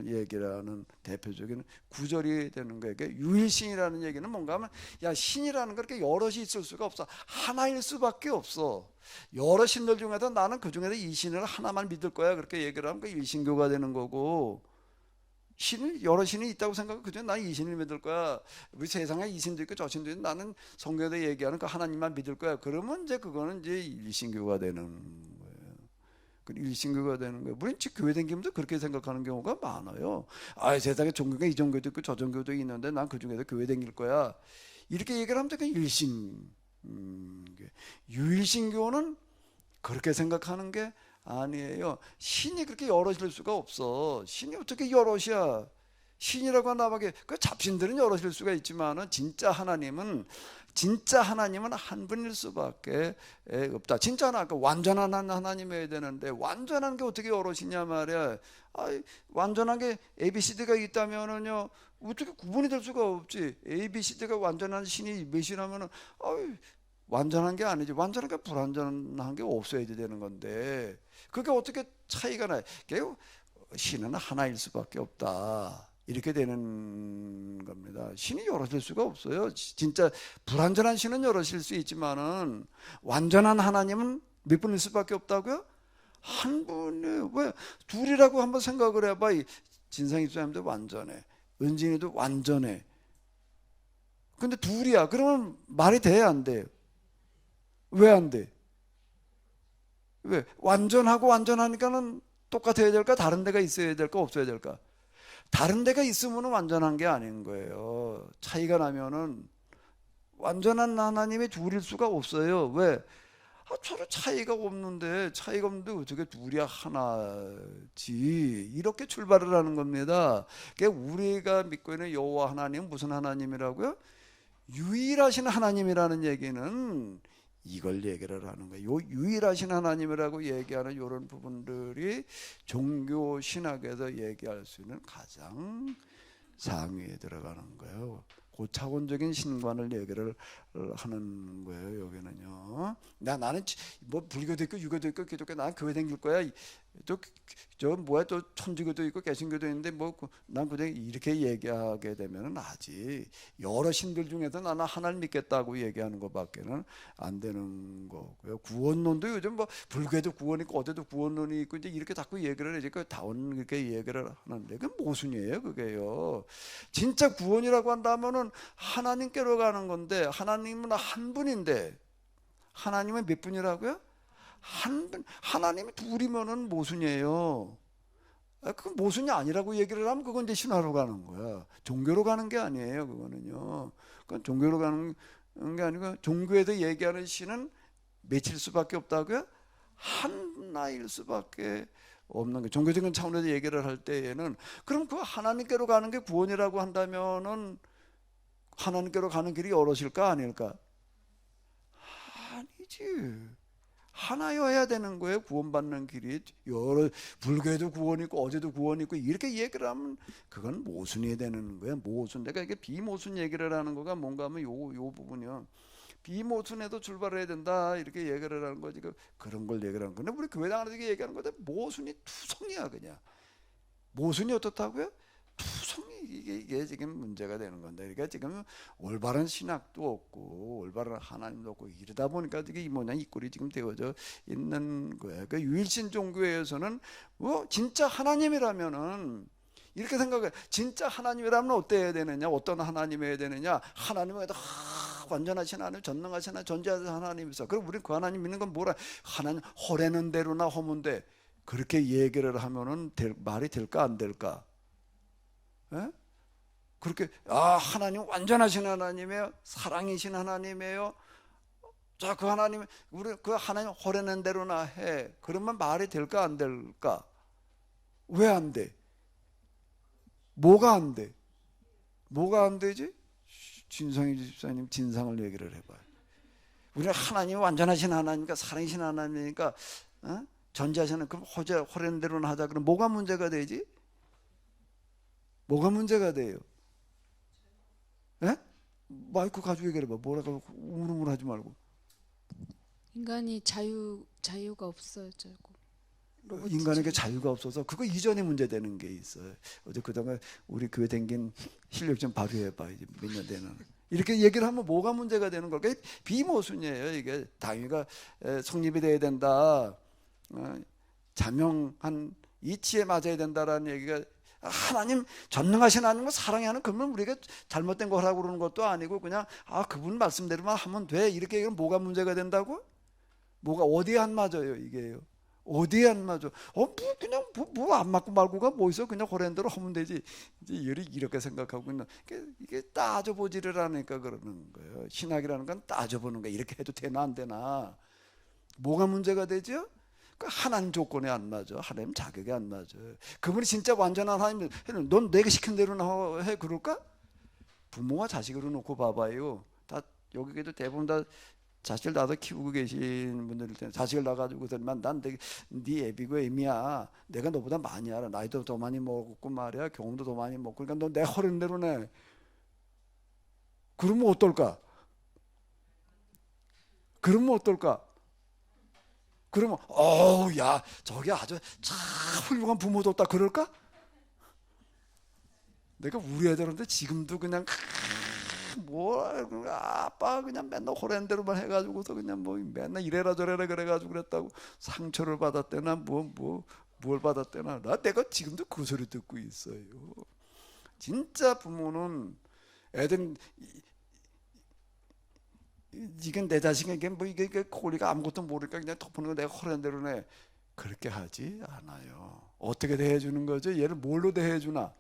얘기하는 대표적인 구절이 되는 거예요. 그러니까 유일신이라는 얘기는 뭔가 하면, 야, 신이라는 건 그렇게 여럿이 있을 수가 없어. 하나일 수밖에 없어. 여러 신들 중에서 나는 그 중에서 이 신을 하나만 믿을 거야, 그렇게 얘기를 하면 그 일신교가 되는 거고, 여러 신이 있다고 생각하고 그중에 나는 이 신을 믿을 거야. 우리 세상에 이 신도 있고 저 신도 있고 나는 성경에 얘기하는 그 하나님만 믿을 거야. 그러면 이제 그거는 이제 일신교가 되는 거예요. 그 일신교가 되는 거예요. 우리는 교회 다니면서 그렇게 생각하는 경우가 많아요. 아, 세상에 종교가 이 종교도 있고 저 종교도 있는데 난 그 중에서 교회 다닐 거야. 이렇게 얘기를 하면 그 일신. 유일신교는 그렇게 생각하는 게 아니에요. 신이 그렇게 여럿일 수가 없어. 신이 어떻게 여럿이야? 신이라고 나밖에, 그 잡신들은 여럿일 수가 있지만은 진짜 하나님은 한 분일 수밖에 없다. 진짜 완전한 하나님이어야 되는데, 완전한 게 어떻게 여럿이냐 말이야. 완전한 게 ABCD가 있다면은요, 어떻게 구분이 될 수가 없지. ABCD가 완전한 신이 몇이라면은 완전한 게 아니지. 완전한 게 불완전한 게 없어야 되는 건데, 그게 어떻게 차이가 나요? 신은 하나일 수밖에 없다. 이렇게 되는 겁니다. 신이 열어질 수가 없어요. 진짜 불완전한 신은 열어질 수 있지만은 완전한 하나님은 몇 분일 수밖에 없다고요? 한 분이. 왜 둘이라고 한번 생각을 해봐. 진상이 집사님도 완전해, 은진이도 완전해. 근데 둘이야. 그러면 말이 돼야 안 돼요? 왜 안 돼? 왜? 완전하고 완전하니까는 똑같아야 될까? 다른 데가 있어야 될까? 없어야 될까? 다른 데가 있으면 완전한 게 아닌 거예요. 차이가 나면은 완전한 하나님이 둘일 수가 없어요. 왜? 서로 차이가 없는데 어떻게 둘이야 하나지? 이렇게 출발을 하는 겁니다. 그러니까 우리가 믿고 있는 여호와 하나님은 무슨 하나님이라고요? 유일하신 하나님이라는 얘기는 이걸 얘기를 하는 거예요. 요 유일하신 하나님이라고 얘기하는 이런 부분들이 종교 신학에서 얘기할 수 있는 가장 상위에 들어가는 거예요. 고차원적인 신관을 얘기를 하는 거예요. 여기는요. 나는 뭐 불교도 있고 유교도 있고 기독교, 난 교회 다닐 거야. 저 뭐야, 또 천주교도 있고 개신교도 있는데 뭐 난 그냥 이렇게 얘기하게 되면은 아직 여러 신들 중에서 나는 하나를 믿겠다고 얘기하는 것밖에는 안 되는 거고요. 구원론도 요즘 뭐 불교에도 구원이 있고 어디도 구원론이 있고 이제 이렇게 자꾸 얘기를 해니까 다원 이렇게 얘기를 하는데 그게 모순이에요, 그게요. 진짜 구원이라고 한다면은 하나님께로 가는 건데, 하나님은 한 분인데 하나님은 몇 분이라고요? 한 분. 하나님이 둘이면은 모순이에요. 그 모순이 아니라고 얘기를 하면 그건 이제 신화로 가는 거야. 종교로 가는 게 아니에요. 그거는요. 그건 종교로 가는 게 아니고, 종교에서 얘기하는 신은 몇일 수밖에 없다고요? 하나일 수밖에 없는 거예요. 종교적인 차원에서 얘기를 할 때에는, 그럼 그 하나님께로 가는 게 구원이라고 한다면은 하나님께로 가는 길이 열어질까 아닐까? 아니지. 하나여야 되는 거예요. 구원받는 길이. 여러, 불교에도 구원이 있고 어제도 구원이 있고 이렇게 얘기를 하면 그건 모순이 되는 거예요. 모순. 내가 이게 비모순 얘기를 하는 거가 뭔가 하면 요 부분이요. 비모순에도 출발해야 된다 이렇게 얘기를 하는 거지. 그런 걸 얘기를 하는 건데, 우리 교회 다니는 게 얘기하는 건데 모순이 투성이야. 그냥 모순이 어떻다고요? 투성이. 이게 지금 문제가 되는 건데, 그러니까 지금 올바른 신학도 없고 올바른 하나님도 없고 이러다 보니까 이게 이 모양 이 꼴이 지금 되어져 있는 거예요. 그 유일신 종교에서는 뭐 진짜 하나님이라면은 이렇게 생각해. 진짜 하나님이라면 어때야 되느냐? 어떤 하나님이어야 되느냐? 하나님은 완전하신 하나님, 전능하신 하나님, 전지하신 하나님이서. 그럼 우리는 그 하나님 믿는 건 뭐라? 하나님 허래는 대로나 허문데, 그렇게 얘기를 하면은 말이 될까 안 될까? 에? 그렇게 하나님 완전하신 하나님이에요, 사랑이신 하나님이에요. 자, 그 하나님, 우리 그 하나님 허래는 대로나 해. 그러면 말이 될까 안 될까? 왜 안 돼? 뭐가 안 돼? 뭐가 안 되지? 진성희 집사님 진상을 얘기를 해봐요. 우리는 하나님이 완전하신 하나님이니까, 사랑이신 하나님이니까, 전지하시는, 그럼 허래는 대로나 하자. 그럼 뭐가 문제가 되지? 뭐가 문제가 돼요? 예? 마이크 가지고 얘기해봐. 뭐라고 우물우물 하지 말고. 인간이 자유가 없어지고, 인간에게 자유가 없어서 그거 이전에 문제되는 게 있어요. 어제 그동안 우리 교회 댕긴 실력 좀 발휘해봐. 이제 몇 년 되는. 이렇게 얘기를 하면 뭐가 문제가 되는 걸까? 비모순이에요. 이게 당위가 성립이 돼야 된다. 자명한 이치에 맞아야 된다라는 얘기가, 하나님 전능하신 하나님과 사랑하는, 그러면 우리가 잘못된 거 하라고 그러는 것도 아니고 그냥 그분 말씀대로만 하면 돼 이렇게 얘기하면 뭐가 문제가 된다고? 뭐가 어디에 안 맞아요 이게요? 어디에 안 맞아? 그냥 뭐 안 맞고 말고가 뭐 있어? 그냥 호렌 대로 하면 되지. 이제 이렇게 생각하고 있는, 이게 따져보지를 않으니까 그러는 거예요. 신학이라는 건 따져보는 거야. 이렇게 해도 되나 안 되나? 뭐가 문제가 되죠? 하나님 조건에 안 맞아. 하나님 자격에 안 맞아. 그분이 진짜 완전한 하나님, 넌 내가 시킨 대로 해 그럴까? 부모와 자식으로 놓고 봐봐요. 다 여기에도 대부분 다 자식을 낳아서 키우고 계신 분들일 텐데, 자식을 낳아가지고서만 난 네 애비고 애미야. 내가 너보다 많이 알아. 나이도 더 많이 먹었고 말이야. 경험도 더 많이 먹고. 그러니까 너 내 허른 대로 내. 그러면 어떨까? 그러면 어떨까? 그러면 야 저게 아주 참 훌륭한 부모도 없다 그럴까? 내가 우리 애들한테 지금도 그냥 뭐 아빠 그냥 맨날 호렌 대로만 해가지고서 그냥 뭐 맨날 이래라 저래라 그래가지고 그랬다고 상처를 받았대나 뭘 받았대나 내가 지금도 그 소리 듣고 있어요. 진짜 부모는 애들은 이건 내 자식에게 뭐 이게 코리가 아무것도 모르니까 그냥 덮는 거 내가 호렌 대로네 그렇게 하지 않아요. 어떻게 대해주는 거죠? 얘를 뭘로 대해주나?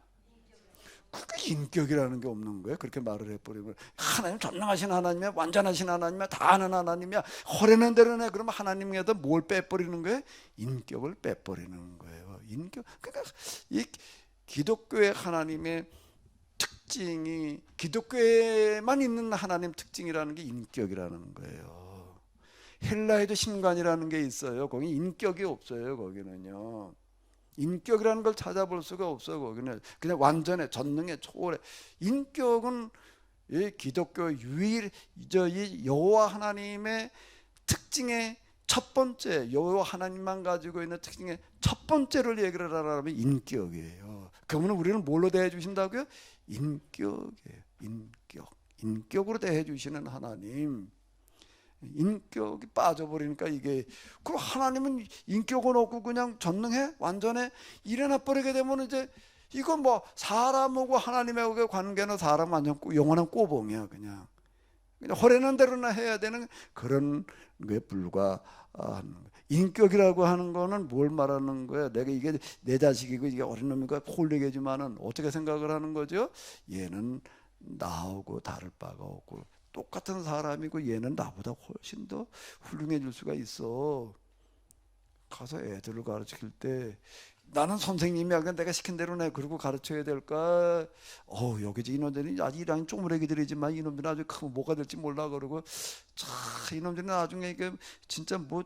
그게 인격이라는 게 없는 거예요. 그렇게 말을 해버리면 하나님 전능하신 하나님이야, 완전하신 하나님이야, 다 아는 하나님이야, 허래는 대로네. 그러면 하나님에다 뭘 빼버리는 거예요? 인격을 빼버리는 거예요. 인격. 그러니까 이 기독교의 하나님의 특징이 기독교에만 있는 하나님 특징이라는 게 인격이라는 거예요. 헬라에도 신관이라는 게 있어요. 거기 인격이 없어요. 거기는요. 인격이라는 걸 찾아볼 수가 없어. 거기는 그냥 완전해, 전능해, 초월해. 인격은 이 기독교 이 여호와 하나님의 특징의 첫 번째, 여호와 하나님만 가지고 있는 특징의 첫 번째를 얘기를 하라면 인격이에요. 그러면 우리는 뭘로 대해 주신다고요? 인격이에요. 인격으로 대해 주시는 하나님. 인격이 빠져버리니까 이게 그럼 하나님은 인격은 없고 그냥 전능해 완전해 이래나 버리게 되면 이제 이건 뭐 사람하고 하나님하고의 관계는 사람 완전 영원한 꼬봉이야. 그냥 허래는 대로나 해야 되는 그런 거에 불과한 인격이라고 하는 거는 뭘 말하는 거야? 내가 이게 내 자식이고 이게 어린 놈이니까 홀리게 해주면은 어떻게 생각을 하는 거죠? 얘는 나하고 다를 바가 없고 똑같은 사람이고 얘는 나보다 훨씬 더 훌륭해질 수가 있어. 가서 애들을 가르칠 때 나는 선생님이야. 그냥 내가 시킨 대로 내 그러고 가르쳐야 될까? 여기 이놈들이 아직 이랑이 쪼무레기들이지만 이놈들은 아주 크면 뭐가 될지 몰라. 그러고 참 이놈들은 나중에 이게 진짜 뭐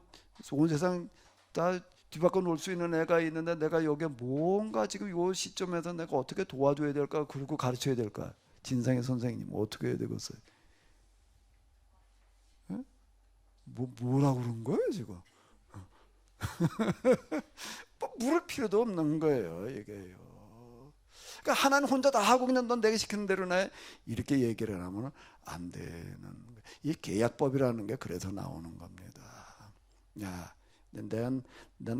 온 세상 다 뒤바꿔 놓을 수 있는 애가 있는데 내가 여기 뭔가 지금 요 시점에서 내가 어떻게 도와줘야 될까? 그러고 가르쳐야 될까? 진상의 선생님 어떻게 해야 되겠어요? 뭐라고 그런 거예요 지금? 뭐 물을 필요도 없는 거예요 이게요. 그러니까 하나는 혼자 다 하고 그냥 넌 내가 시키는 대로 내 이렇게 얘기를 하면 안 되는 거예요. 이 계약법이라는 게 그래서 나오는 겁니다. 야, 넌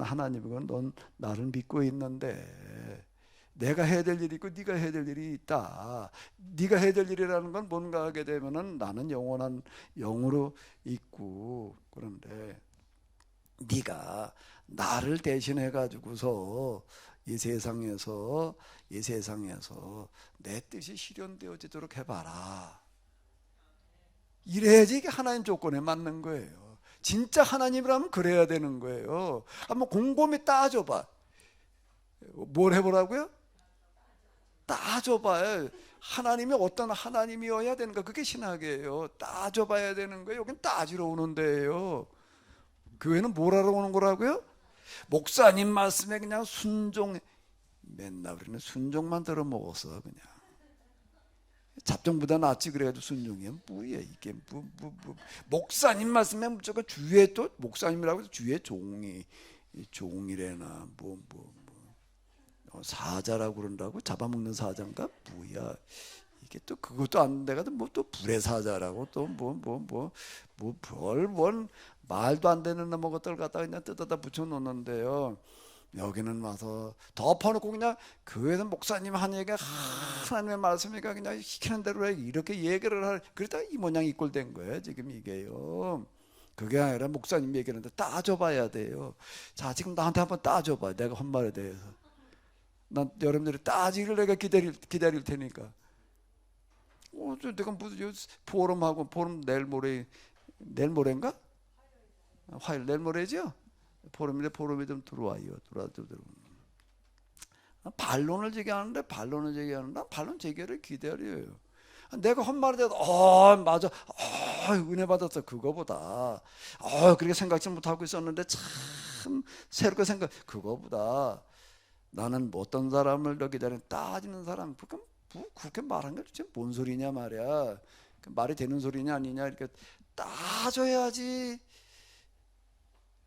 하나님이고 넌 나를 믿고 있는데 내가 해야 될 일이 있고 네가 해야 될 일이 있다. 네가 해야 될 일이라는 건 뭔가 하게 되면은 나는 영원한 영으로 있고 그런데 네가 나를 대신해 가지고서 이 세상에서 내 뜻이 실현되어지도록 해봐라. 이래야지 이게 하나님 조건에 맞는 거예요. 진짜 하나님이라면 그래야 되는 거예요. 한번 곰곰이 따져봐. 뭘 해보라고요? 따져봐요. 하나님이 어떤 하나님이어야 되는가? 그게 신학이에요. 따져봐야 되는 거예요. 여긴 따지러 오는 데예요. 교회는 뭘 하러 오는 거라고요? 목사님 말씀에 그냥 맨날 우리는 순종만 들어먹었어. 그냥 잡종보다 낫지. 그래도 순종이야 뭐야 이게 목사님 말씀에 무조건 주의 또 목사님이라고 해서 주의 종이래나 사자라고 그런다고 잡아먹는 사자인가 뭐야 이게 또 그것도 안 돼가지고 뭐 또 불의 사자라고 또 뭔 말도 안 되는 것들 갖다가 그냥 뜯어다 붙여놓는데요. 여기는 와서 덮어놓고 그냥 교회에서 목사님 한 얘기가 하나님의 말씀이니까 그냥 시키는 대로 해 이렇게 얘기를 할 그러다가 이 모양 이 꼴 된 거예요 지금 이게요. 그게 아니라 목사님 얘기하는데 따져봐야 돼요. 자 지금 나한테 한번 따져봐. 내가 한 말에 대해서 난 여러분들이 따지기를 내가 기다릴 테니까. 내가 무슨 포럼 내일 모레인가? 화요일 내일 모레죠? 포럼이 좀 들어와요. 반론을 제기하는데 난 반론 제기를 기다려요. 내가 한 말에 대해서 맞아. 은혜 받았어. 그거보다 그렇게 생각지 못하고 있었는데 참 새롭게 그거보다 나는 어떤 사람을 더 기다리는 따지는 사람 그렇게 말한 게 도대체 뭔 소리냐 말이야. 말이 되는 소리냐 아니냐 이렇게 따져야지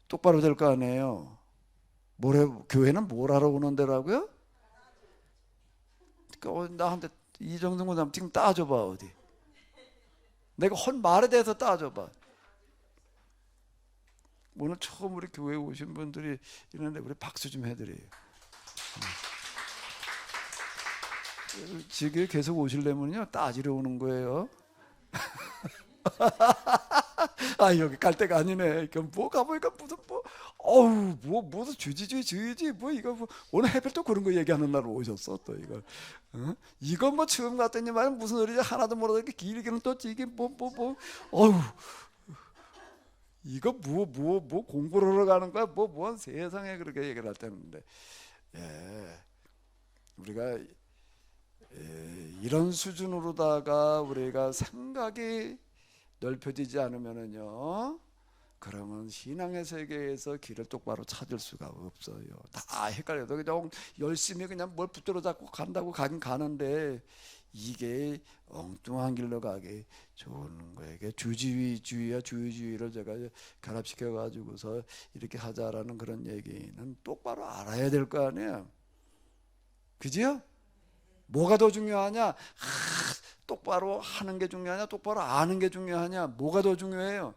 똑바로 될 거 아니에요. 교회는 뭘 하러 오는 데라고요? 나한테 이정승 권사님 지금 따져봐 어디. 내가 헌 말에 대해서 따져봐. 오늘 처음 우리 교회에 오신 분들이 있는데 우리 박수 좀 해드려요. 지금 계속 오시려면요 따지러 오는 거예요. 아 여기 갈 데가 아니네. 이거 뭐 가보니까 무슨 뭐 어우 뭐 무슨 주지 뭐 이거 뭐 오늘 해필 또 그런 거 얘기하는 날 오셨어 또 이거. 어? 이거 뭐 처음 갔더니 말은 무슨 소리지 하나도 모르고 이렇게 길게는 또 이게 뭐 어우 이거 뭐 공부를 하러 가는 거야 뭔 세상에 그렇게 얘기를 할 때는데 예 우리가 이런 수준으로다가 우리가 생각이 넓혀지지 않으면은요 그러면 신앙의 세계에서 길을 똑바로 찾을 수가 없어요. 다 헷갈려도 그냥 열심히 그냥 뭘 붙들어 잡고 간다고 가긴 가는데 이게 엉뚱한 길로 가기 좋은 거예요. 이게 주지위주의와 주의주의를 제가 결합시켜 가지고서 이렇게 하자라는 그런 얘기는 똑바로 알아야 될 거 아니에요. 그지요? 뭐가 더 중요하냐? 똑바로 하는 게 중요하냐? 똑바로 아는 게 중요하냐? 뭐가 더 중요해요?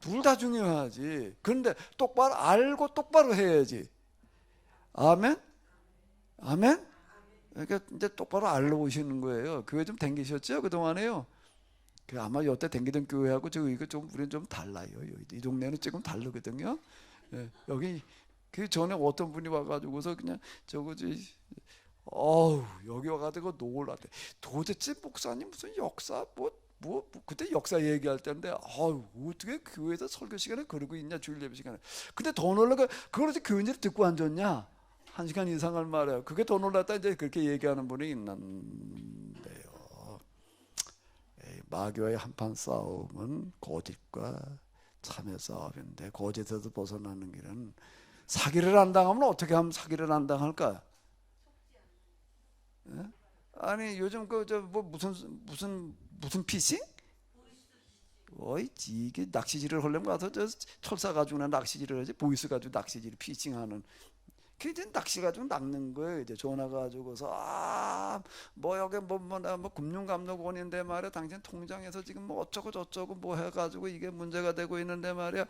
둘 다 중요하지. 그런데 똑바로 알고 똑바로 해야지. 아멘? 아멘? 그러니까 이제 똑바로 알러 오시는 거예요. 교회 좀 댕기셨죠? 그동안에요. 아마 여태 댕기던 교회하고 이거 좀 우리는 좀 달라요. 이 동네는 조금 다르거든요. 예, 여기 그 전에 어떤 분이 와가지고서 그냥 저거지. 여기 와가지고 놀랐대. 도대체 목사님 무슨 역사 그때 역사 얘기할 때인데 어떻게 교회에서 설교 시간에 그러고 있냐 주일 예배 시간에. 근데 더 놀란 거 그걸 어떻게 교인들이 듣고 앉았냐 1시간 이상을 말해요. 그게 더 놀랐다 이제 그렇게 얘기하는 분이 있는데요. 마귀와의 한판 싸움은 거짓과 참의 싸움인데 거짓에서 벗어나는 길은 사기를 안 당하면 어떻게 하면 사기를 안 당할까? 아니 요즘 뭐 무슨 피싱? 이게 낚시질을 하려면 가서 철사 가지고 낚시질을 하지 보이스 가지고 낚시질 피싱하는. 그 이제 낚시 가지고 낚는 거예요. 이제 전화 가지고서 뭐 여기 뭐 금융감독원인데 말이야 당신 통장에서 지금 뭐 어쩌고 저쩌고 뭐 해가지고 이게 문제가 되고 있는데 말이야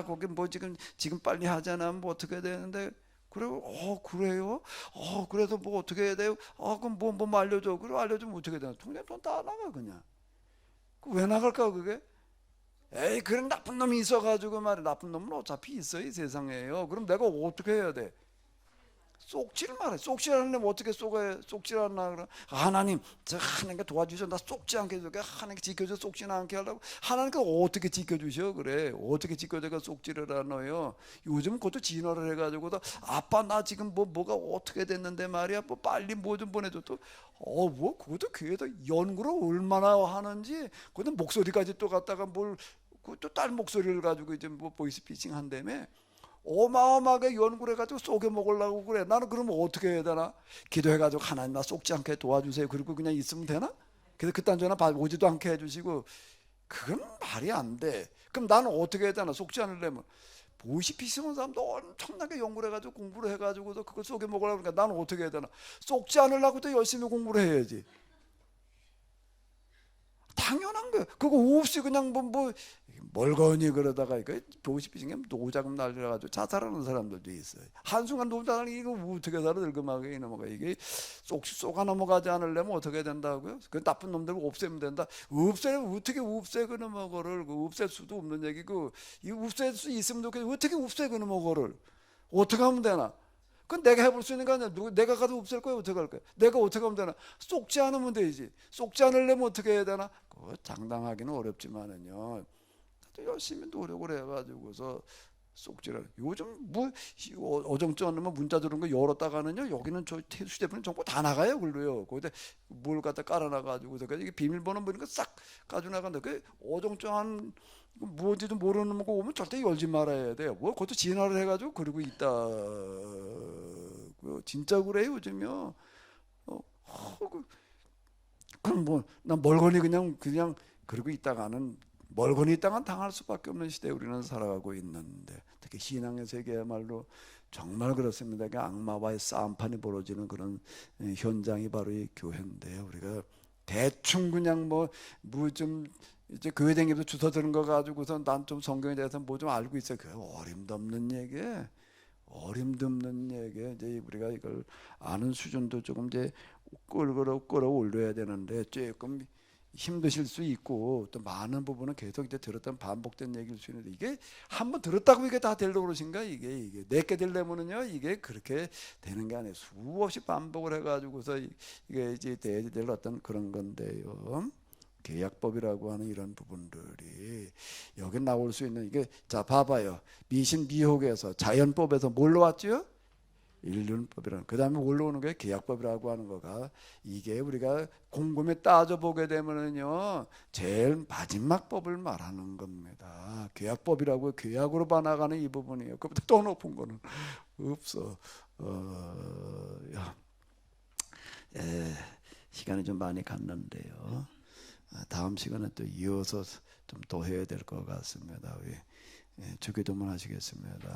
거기 뭐 지금 빨리 하지 않으면 뭐 어떻게 되는데. 그래요? 그래요? 그래서 뭐 어떻게 해야 돼요? 그럼 뭐 알려줘. 그래 알려주면 어떻게 되나? 통장 돈 다 나가 그냥. 왜 나갈까 그게? 그런 나쁜 놈이 있어가지고 말이야. 나쁜 놈은 어차피 있어 이 세상에요. 그럼 내가 어떻게 해야 돼? 쏙질 말해. 쏙질하려면 어떻게 쏙질하나 그래? 하나님, 저 하나님께 도와주셔. 나 쏙지 않게 해줄게. 하나님께 지켜줘. 쏙지 않게 하려고. 하나님께 어떻게 지켜주셔? 그래. 어떻게 지켜줘가 쏙질을 하노요? 요즘 그것도 진화를 해가지고도 아빠 나 지금 뭐가 어떻게 됐는데 말이야. 뭐 빨리 뭐 좀 보내줘. 또 뭐 그것도 교회에서 연구를 얼마나 하는지. 그것도 목소리까지 또 갖다가 그것도 딸 목소리를 가지고 이제 뭐 보이스피싱 한다며. 어마어마하게 연구를 해가지고 쏘게 먹으려고 그래. 나는 그러면 어떻게 해야 되나? 기도해가지고 하나님 나 쏘지 않게 도와주세요. 그리고 그냥 있으면 되나? 그래서 그딴 전화 오지도 않게 해주시고 그건 말이 안 돼. 그럼 나는 어떻게 해야 되나? 쏘지 않으려면 보이스피싱한 사람도 엄청나게 연구를 해가지고 공부를 해가지고서 그걸 쏘게 먹으려고 그러니까 나는 어떻게 해야 되나? 쏘지 않으려고도 열심히 공부를 해야지. 당연한 거예요. 그거 없이 그냥 멀거니 그러다가 이거 보시피싱에 노자금 날려가지고 자살하는 사람들도 있어요. 한순간 노자금 이거 어떻게 살아 늙음하게 이놈아가 이게 쏙아 넘어가지 않으려면 어떻게 된다고요? 그 나쁜 놈들 없애면 된다. 어떻게 없애 그놈아 거를 없앨 수도 없는 얘기고 이 없앨 수 있으면 좋겠는데 어떻게 없애 그놈아 거를 어떻게 하면 되나? 그건 내가 해볼 수 있는 거 아니야. 내가 가도 없앨 거야. 어떻게 할 거야? 내가 어떻게 하면 되나? 쏙지 않으면 되지. 쏙지 않으려면 어떻게 해야 되나? 그거 장담하기는 어렵지만은요. 또 열심히 노력을 해가지고서 쏙지를. 요즘 뭐 어정쩡하면 문자 들어온 거 열었다가는요. 여기는 저 휴대폰 정보 다 나가요. 글로요. 거기다 뭘 갖다 깔아놔가지고서 이게 비밀번호 보니까 싹 가지고 나간다. 그 어정쩡한 뭔지도 모르는 거 오면 절대 열지 말아야 돼요. 뭐 그것도 진화를 해가지고 그러고 있다. 진짜 그래요 요즘요. 그럼 뭐 난 멀거니 그냥 그러고 있다가는 멀거니 있다가 당할 수밖에 없는 시대에 우리는 살아가고 있는데 특히 신앙의 세계야말로 정말 그렇습니다. 그 악마와의 싸움판이 벌어지는 그런 현장이 바로 이 교회인데요. 우리가 대충 그냥 뭐 좀 이제 교회 다니면서 주워 들은 거 가지고서 난 좀 성경에 대해서 뭐 좀 알고 있어요. 그 어림도 없는 얘기. 어림도 없는 얘기. 이제 우리가 이걸 아는 수준도 조금 이제 끌어올려야 되는데 조금 힘드실 수 있고 또 많은 부분은 계속 이제 들었던 반복된 얘기일 수 있는데 이게 한번 들었다고 이게 다 되려고 그러신가? 이게 내게 되려면은요 이게 그렇게 되는 게 아니에요. 수없이 반복을 해가지고서 이게 이제 돼야 될 어떤 그런 건데요. 계약법이라고 하는 이런 부분들이 여기 나올 수 있는 이게 자 봐봐요. 미신 미혹에서 자연법에서 뭘로 왔죠? 일륜법이라는 그 다음에 올라오는 게 계약법이라고 하는 거가 이게 우리가 곰곰이 따져보게 되면은요 제일 마지막 법을 말하는 겁니다. 계약법이라고 계약으로 반나가는 이 부분이에요. 그보다 더 높은 거는 없어. 시간이 좀 많이 갔는데요. 다음 시간에 또 이어서 좀 더 해야 될 것 같습니다. 주기도문 하시겠습니다.